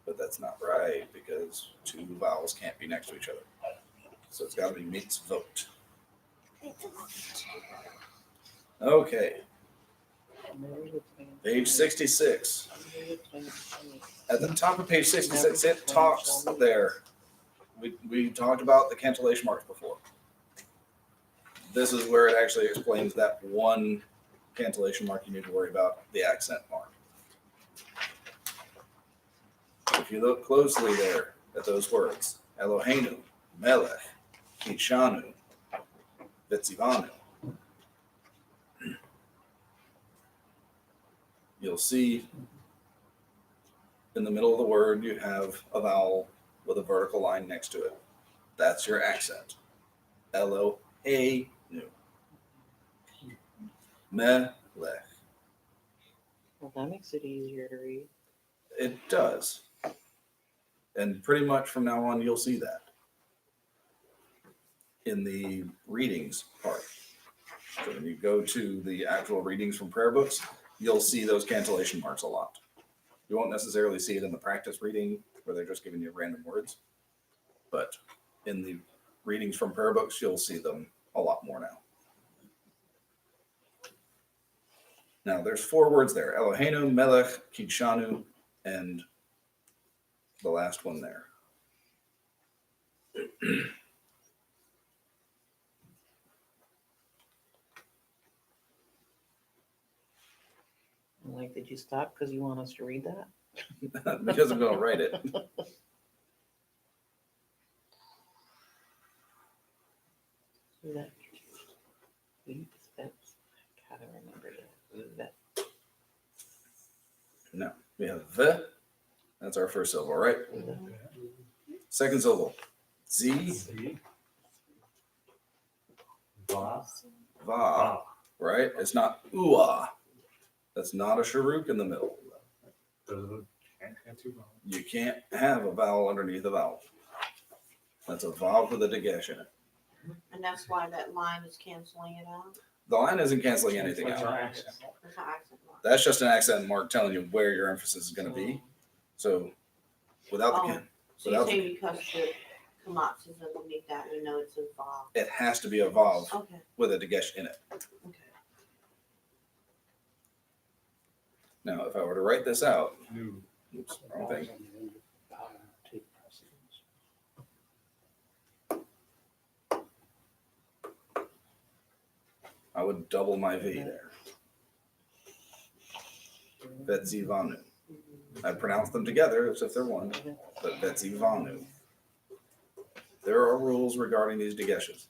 But that's not right, because two vowels can't be next to each other. So it's got to be meets vote. Okay, page 66. At the top of page 66, it talks there. We talked about the cantillation marks before. This is where it actually explains that one cantillation mark you need to worry about, the accent mark. If you look closely there at those words, Eloheinu, Melech, Kishanu, Vitzivanu, you'll see in the middle of the word you have a vowel with a vertical line next to it. That's your accent. Eloheinu. Melech. Well, that makes it easier to read. It does. And pretty much from now on, you'll see that in the readings part. So when you go to the actual readings from prayer books, you'll see those cantillation marks a lot. You won't necessarily see it in the practice reading where they're just giving you random words. But in the readings from prayer books, you'll see them a lot more now. Now, there's 4 words there: Eloheinu, Melech, Kidshanu, and the last one there. I'm like, did you stop because you want us to read that? Because I'm gonna write it. That. That's, I gotta remember that. No, we have the. That's our first syllable, right? Second syllable, z, Z. Va. va, right? It's not ooah. That's not a sharuk in the middle. Can't do wrong. You can't have a vowel underneath a vowel. That's a vowel with a dagesh in it. And that's why that line is canceling it out. The line isn't canceling anything That's out. our accent. That's an accent line. That's just an accent mark telling you where your emphasis is going to be. So without the Oh. can, So you're without saying because the kamatsu is underneath that, we know it's involved. it has to be a vav Okay, with a dagesh in it. okay. Now, if I were to write this out, New. oops, wrong thing. Take precedence. I would double my V there. Vetzi Vanu. I pronounce them together as if they're one, but Vetzi Vanu. There are rules regarding these dageshes.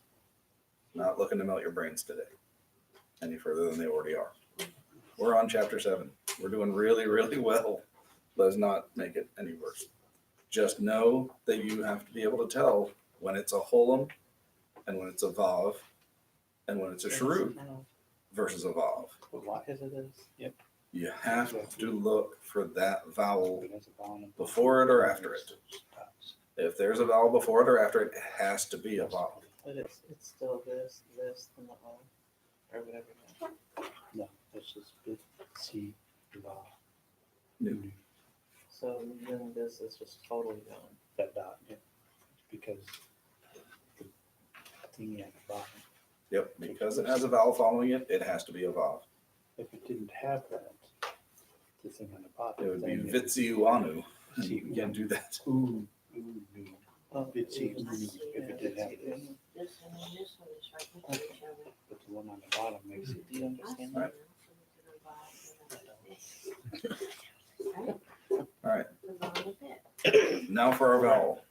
Not looking to melt your brains today any further than they already are. We're on chapter 7. We're doing really, really well. Let's not make it any worse. Just know that you have to be able to tell when it's a holum and when it's a vav and when it's a sharut versus a vav. As it is. Yep. You have to look for that vowel But as a vowel in before it or after it. If there's a vowel before it or after it, it has to be a vowel. But it's still this, and the O, or whatever. No, it's just bit C vowel. New. So then this is just totally gone. That dot, yeah. Because the thingy at the bottom. Yep, because it has a vowel following it, it has to be a vav. If it didn't have that, the thing on the bottom. It would be then Vitsiuanu. See, You can't do that. Ooh, ooh, new. Oh, Bitsy, I see if that. it did have this, This one and this one is right next to each other. but the one on the bottom makes it. Do you understand Right. Right. All right, The vowel of it. now for our vowel.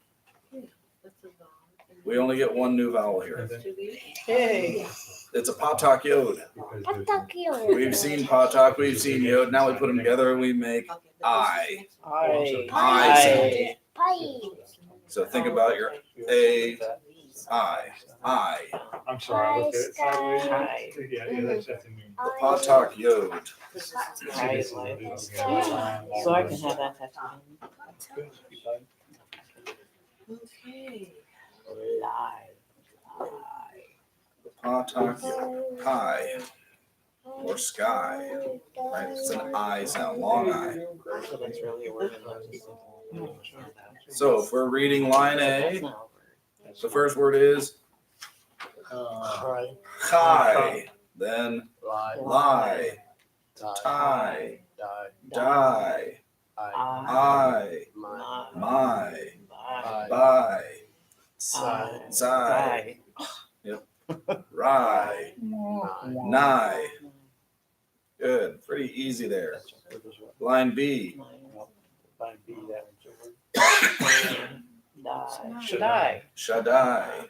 That's a vowel. We only get one new vowel here. To be- Hey. It's a patak yod. Tokyo. We've seen patak, we've seen yod. Now we put them together and we make. Okay, but I. this is the next one. I Pie. So think about your A, I. I. I'm sorry, I looked at it sideways. Hi. Yeah, that's a new. The patak yod. This is Hi, This is like- a little- So I can have that tattoo. Okay. The patak pie or sky. Right? It's an I sound, long I. So that's really a word. So if we're reading line That's A, not a word. the first word is chai, then lie, tie, die, I, my, by, zai, rai, nigh. Good, pretty easy there. Line B, Line B, that one's a word. Die. shaddai.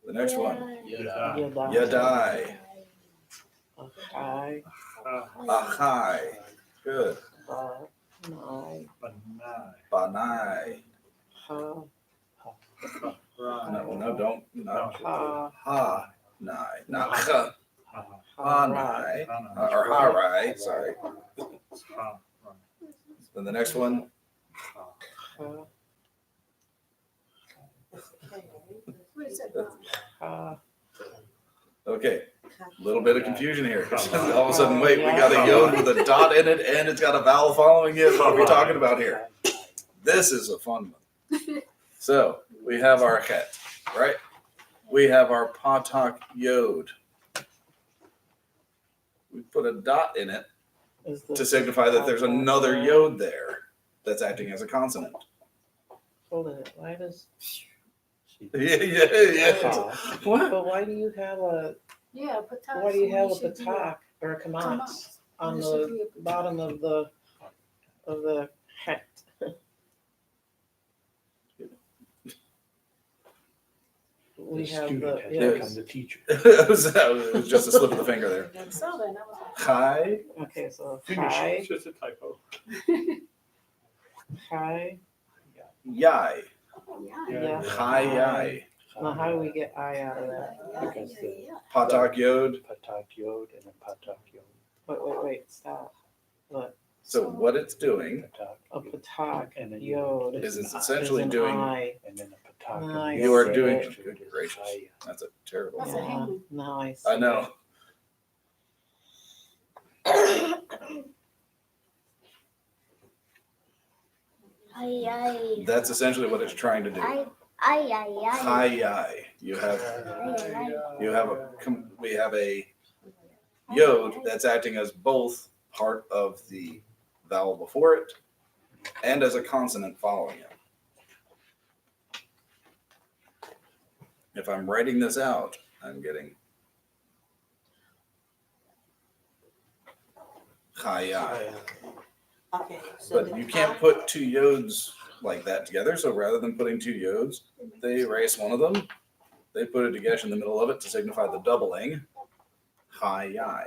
The next one, yadai, Okay. achai. Good, Banai. banai. Ha. No, don't, no. Ha. Ha, nai, not cha, ha, Ha. nai, or ha, rai, sorry. Then the next one, Ha. What is that? Ha. okay, a little bit of confusion here. All of a sudden, wait, we got a yod with a dot in it and it's got a vowel following it. What are we talking about here? This is a fun one. So we have our het, right? We have our patak yod. We put a dot in it Is the- to signify that there's another yod there that's acting as a consonant. Hold it, why does, Yeah. What? but why do you have a, Yeah, patak. why do you have a should be patak or a kamat kamat. on There should the be a patak. bottom of the het? We have the, Student has yeah, become the teacher. it was just a slip of the finger there. I saw that and I was like. Hi, okay, so Finish it. hi, It's just a typo. hi, yai, Yeah. hi, yai. now how do we get I out of that? Because the Patak yod. patak yod and then patak yod. Wait, stop. What, So what it's doing Patak a patak And then yod is it's is essentially an doing. I. and then a patak. Nice. You are Yes. doing. Yes. Good gracious, that's a terrible. That's a Yeah, hangman. nice. I know. Ay, ay. That's essentially what it's trying to do. Ay, ay, ay, ay. Hi, yai. You have we have a yod that's acting as both part of the vowel before it and as a consonant following it. If I'm writing this out, I'm getting chayai. Okay, so But the you can't top- put two yods like that together. So rather than putting two yods, they erase one of them. They put a dagesh in the middle of it to signify the doubling. Chayai.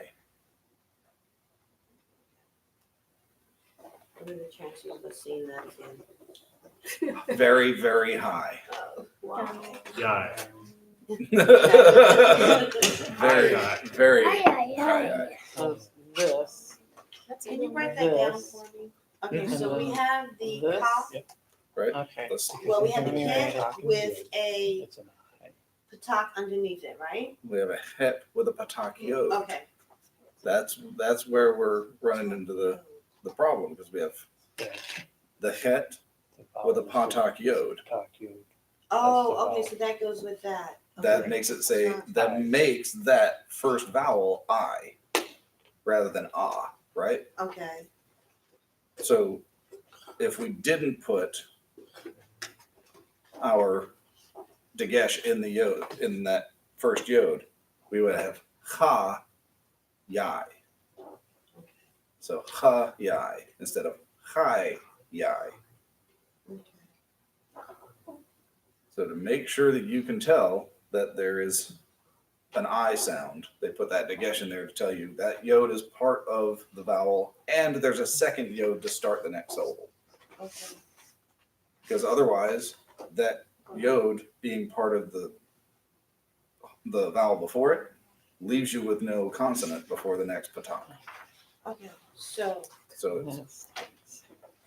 What are the chances of us seeing that again? Very, very high. Oh, wow. Yeah. very, very Ay, ay, high. ay. So this, Can you break that down This. for me? Okay, Mhm. so we have the This. top, okay, Let's- well, we have the Yeah. cat with a It's an I. patak underneath it, right? We have a het with a patak yod. Okay. That's where we're running into the problem because we have Yeah. the het The with a vowel is patak yod. Patak yod. Oh, That's okay, the so that goes with that. That Okay. makes it say that makes that first vowel I rather than ah, right? Okay, So if we didn't put our dagesh in the yod in that first yod, we would have ha yai. So ha yai instead of hi yai. okay. So to make sure that you can tell that there is an I sound, they put that dagesh in there to tell you that yod is part of the vowel and there's a second yod to start the next syllable. Okay. Because otherwise, that yod being part of the vowel before it leaves you with no consonant before the next patak. Okay, so, So it's, yes.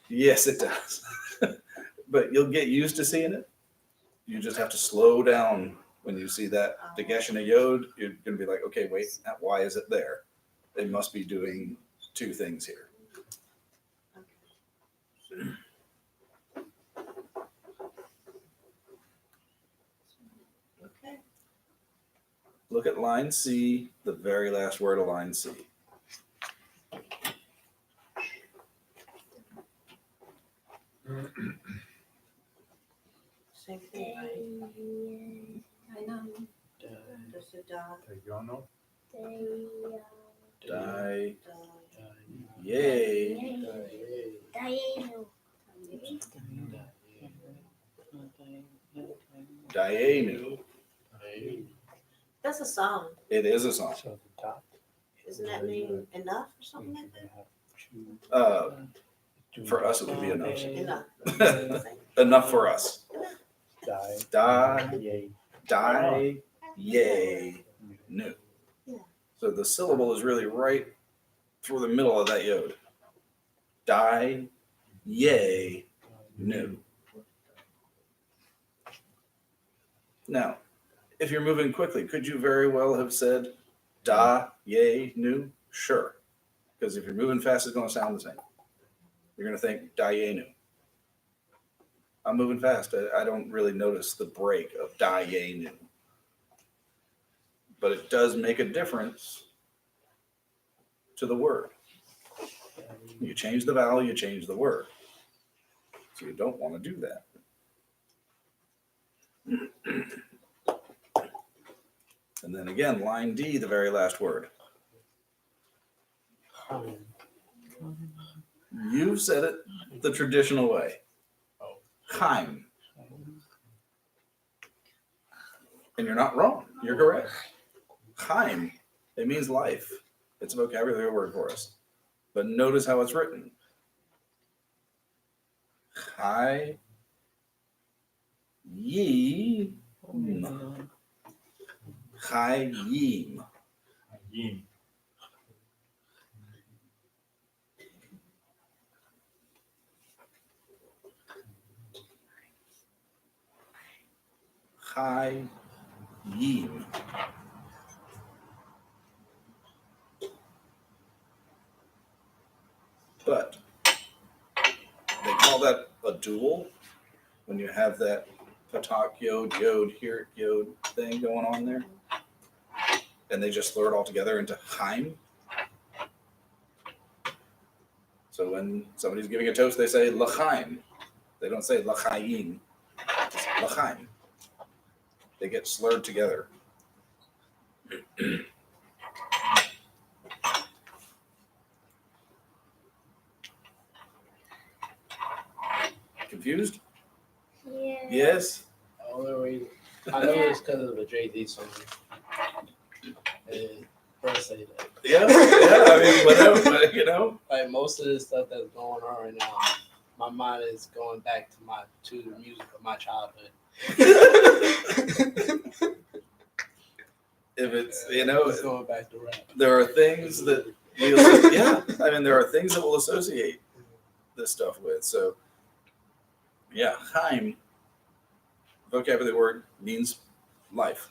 yes, it does. But you'll get used to seeing it. You just have to slow down when you see that dagesh and a yod. You're going to be like, okay, wait, why is it there? They must be doing two things here. okay. Look at line C, the very last word of line C. Same thing, right? I know. Just a dot, You know? Die, dot. yay. Dayenu. Dayenu. That's a song. It is a song. So the top. Isn't that mean enough or something like that? For us, it would be enough. Enough. Enough for us. Die. Die, Yay. die, yay, nu. Yeah. So the syllable is really right through the middle of that yod. Die, yay, nu. Now, if you're moving quickly, could you very well have said da, yay, nu? Sure. Because if you're moving fast, it's going to sound the same. You're going to think da, yay, nu. I'm moving fast. I don't really notice the break of da, yay, nu. But it does make a difference to the word. You change the vowel, you change the word. So you don't want to do that. And then again, line D, the very last word. You've said it the traditional way. Chaim. And you're not wrong. You're correct. Chaim. It means life. It's a vocabulary word for us. But notice how it's written. Chai Yim. Chayim. Yin. Chayim. But they call that a dual when you have that patak yod, yod, here, yod thing going on there. And they just slur it all together into chaim. So when somebody's giving a toast, they say l'chaim. They don't say l'chaim. It's l'chaim. They get slurred together. Confused? Yeah. Yes? The only reason I know it's because of the JD song. And first say that. Yeah, I mean, whatever, you know. Like most of the stuff that's going on right now, my mind is going back to the music of my childhood. If it's, you know, It's going back to rap. there are things that I mean, there are things that we'll associate this stuff with. So, yeah, Chaim, vocabulary word, means life.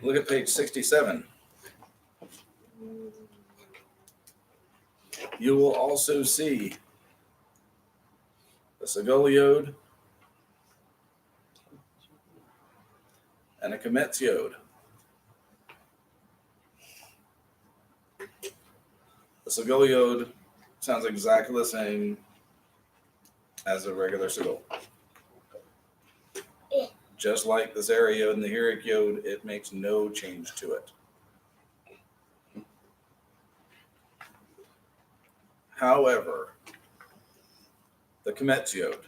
Look at page 67. You will also see a Segol Yod and a Kometz Yod. The Segol Yod sounds exactly the same as a regular Segol. Just like the Zera Yod and the Hirik Yod, it makes no change to it. However, the Kometz Yod.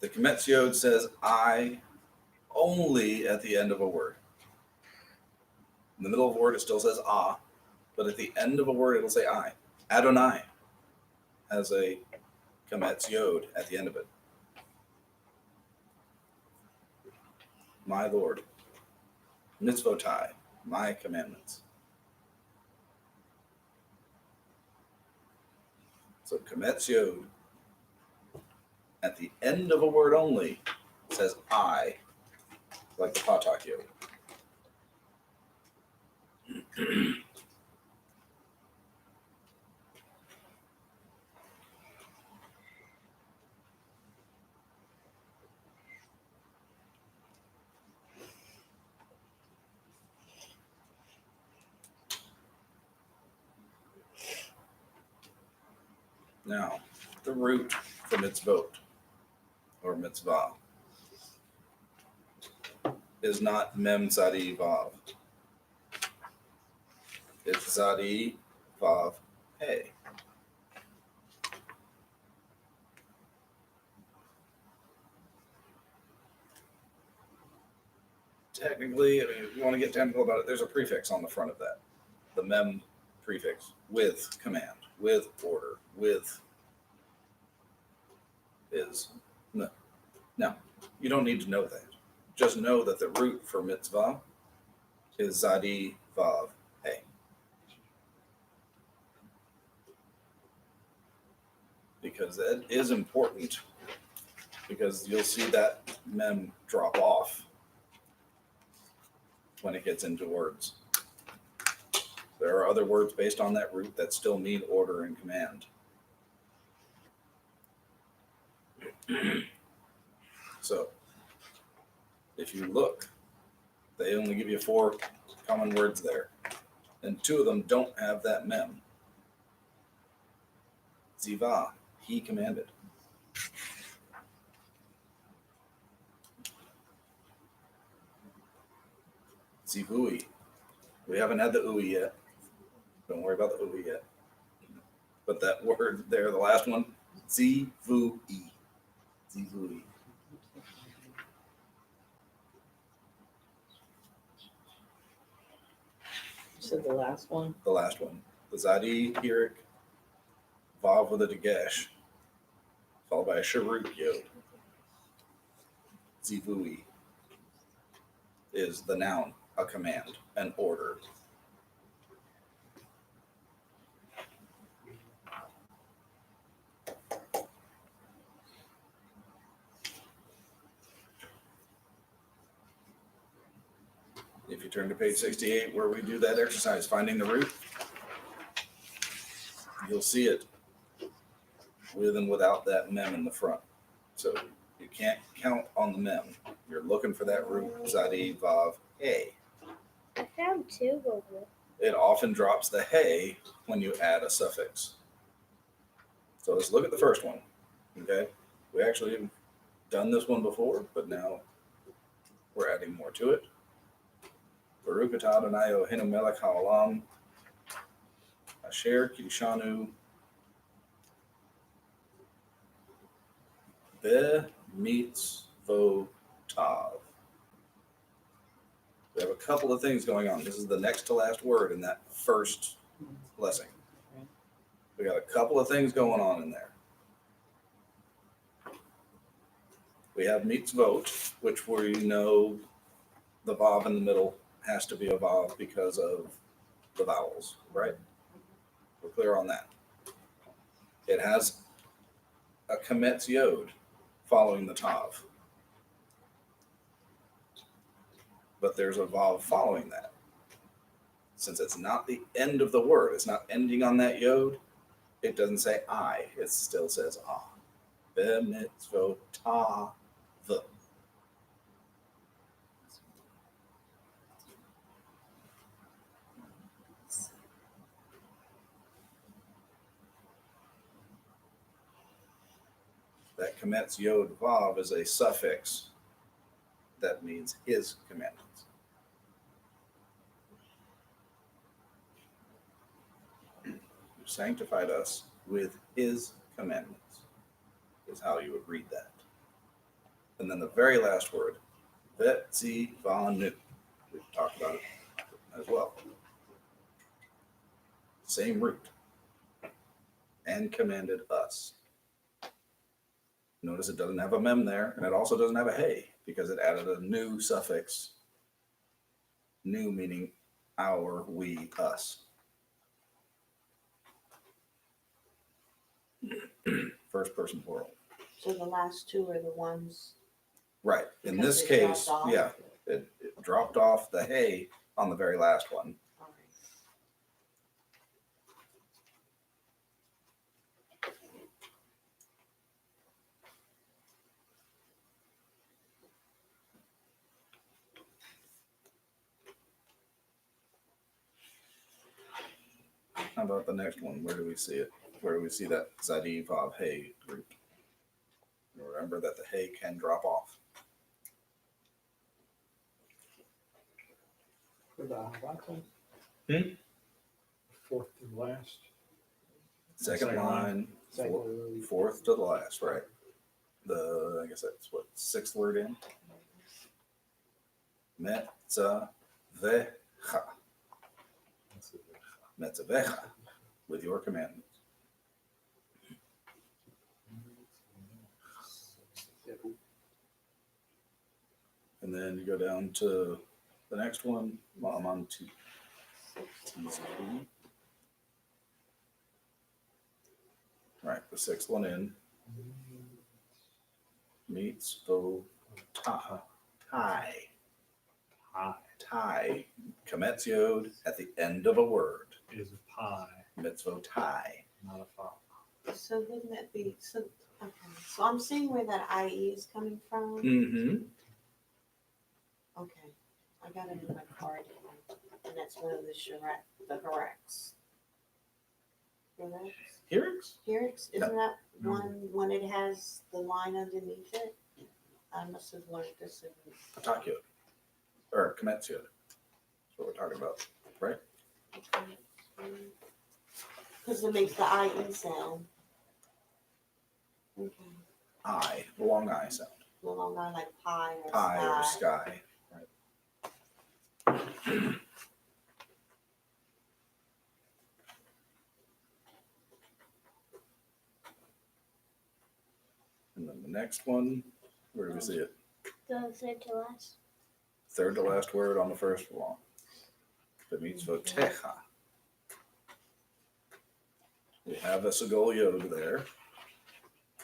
The Kometz Yod says I only at the end of a word. In the middle of a word, it still says ah, but at the end of a word, it'll say I. Adonai has a Kometz Yod at the end of it. My Lord. Mitzvotai, my commandments. So Kometz Yod at the end of a word only says I, like the Patak Yod. Now, the root for mitzvot or mitzvah is not mem tzadi vav. It's tzadi vav hey. Technically, I mean, if you want to get technical about it, there's a prefix on the front of that. The mem prefix with command, with order, with is no. Now, you don't need to know that. Just know that the root for mitzvah is zadi vav hey. Because that is important, because you'll see that mem drop off when it gets into words. There are other words based on that root that still mean order and command. So, If you look, they only give you 4 common words there, and 2 of them don't have that mem. Ziva, he commanded. Zivui, we haven't had the ui yet. Don't worry about the ui yet. But that word there, the last one, zivui. Zivui. You said the last one? The last one. The Zadi, Hirik, Vav with a Dagesh, followed by a Sharut Yod. Zivui is the noun, a command, an order. If you turn to page 68 where we do that exercise, finding the root, you'll see it with and without that mem in the front. So you can't count on the mem. You're looking for that root, Zadi, Vav, Hey. I found 2 of them. It often drops the Hey when you add a suffix. So let's look at the first one, okay? We actually have done this one before, but now we're adding more to it. Baruch atah Adonai Eloheinu melech haolam asher kiddushanu b'mitzvotav. We have a couple of things going on. This is the next to last word in that first blessing. We got a couple of things going on in there. We have mitzvot, which we know the vav in the middle has to be a vav because of the vowels, right? We're clear on that. It has a kametz yod following the tav. But there's a vav following that. Since it's not the end of the word, it's not ending on that yod, it doesn't say I, it still says ah. B'mitzvotav. That kametz yod vav is a suffix that means his commandments. You sanctified us with his commandments, is how you would read that. And then the very last word, vetzivanu. We've talked about it as well. Same root. And commanded us. Notice it doesn't have a mem there, and it also doesn't have a hey, because it added a new suffix. New meaning our, we, us. First person plural. So the last 2 are the ones. Right. In Because this it dropped case, off? yeah, it dropped off the hey on the very last one. All right. How about the next one? Where do we see it? Where do we see that Zadi, Vav, hey root? Remember that the hey can drop off. Fourth to last. Second Second line, fourth to the last, right? I guess that's what, 6th word in? Metzavecha. Metzavecha, with your commandments. And then you go down to the next one, I'm on to TZB. Right, the 6th one in. Mitzvot tie. Tie. Kametz yod at the end of a word. Is a pie, Mitzvot tie. not a foul. So wouldn't that be, so, okay, so I'm seeing where that IE is coming from. Mm-hmm. I got it in my card, and that's one of the Hirax. Hearings? Isn't that one when it has the line underneath it? I must have learned this in. Takyo. Or Kometsu. That's what we're talking about, right? Because it makes the IE sound. Okay. I, the long I sound. No longer like pie or Pie or sky. sky. And then the next one, where do we see it? The third to last. Third to last word on the first one. The mitzvah techa. We have a Segol Yod there.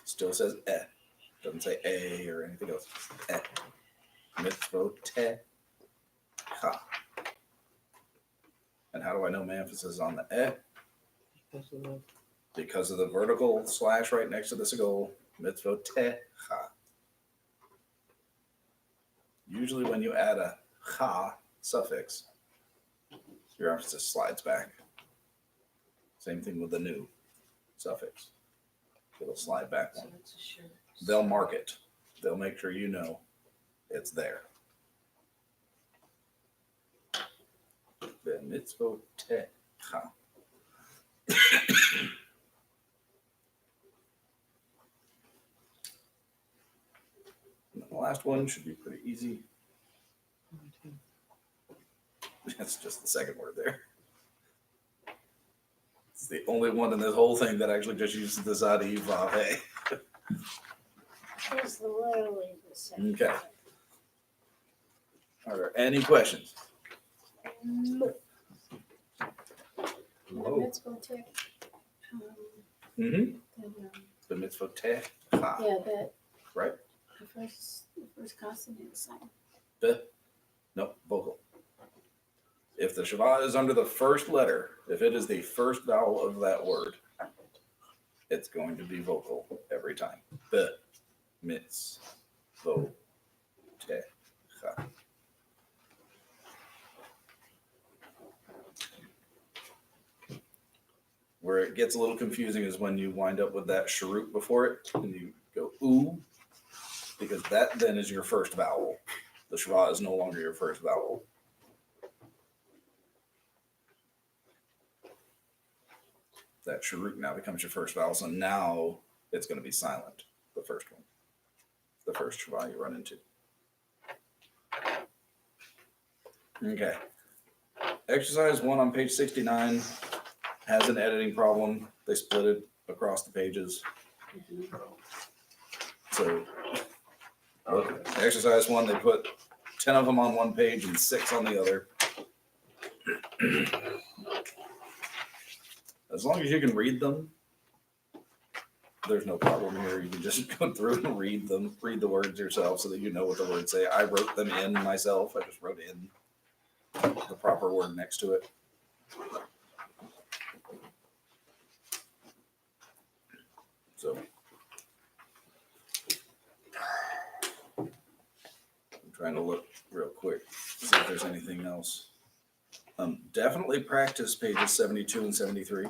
Still says eh. Doesn't say a or anything else. Eh. Mitzvah techa. And how do I know my emphasis is on the eh? Because of the vertical slash right next to the Segol. Mitzvah techa. Usually when you add a cha suffix, your emphasis slides back. Same thing with the new suffix. It'll slide back So one. it's a shirt. They'll mark it. They'll make sure you know it's there. The mitzvah techa. And the last one should be pretty easy. That's just the second word there. It's the only one in this whole thing that actually just uses the zadi vave. It's literally the same. Okay. Are there any questions? Whoa. Let's go to, Mm-hmm. the, The mitzvah techa. yeah, that. Right. The first consonant sign. The, no, vocal. If the Shabbat is under the first letter, if it is the first vowel of that word, it's going to be vocal every time. The mitzvah techa. Where it gets a little confusing is when you wind up with that sharut before it and you go ooh, because that then is your first vowel. The Shema is no longer your first vowel. That sharut now becomes your first vowel, so now it's going to be silent, the first one. The first Shema you run into. Okay. Exercise 1 on page 69 has an editing problem. They split it across the pages. So, look, exercise 1, they put 10 of them on one page and 6 on the other. As long as you can read them, there's no problem here. You can just go through and read them, read the words yourself so that you know what the words say. I wrote them in myself. I just wrote in the proper word next to it. So I'm trying to look real quick, see if there's anything else. Definitely practice pages 72 and 73.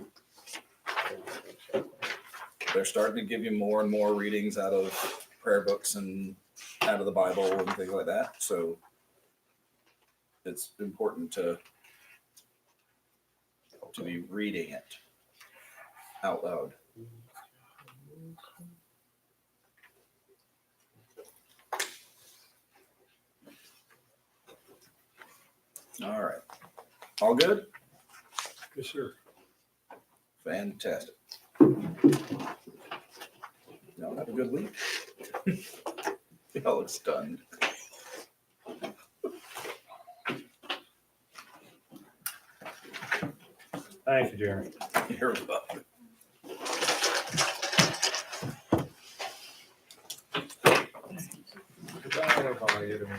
They're starting to give you more and more readings out of prayer books and out of the Bible and things like that. So it's important to be reading it out loud. All right. All good? Yes, sir. Fantastic. Y'all have a good week. Y'all look stunned. Thank you, Jeremy. You're welcome. Goodbye, bye, Jeremy.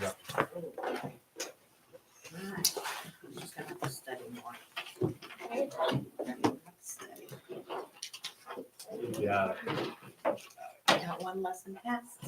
Alright, I'm just gonna have to study more. Have to study. Yeah. I got one lesson past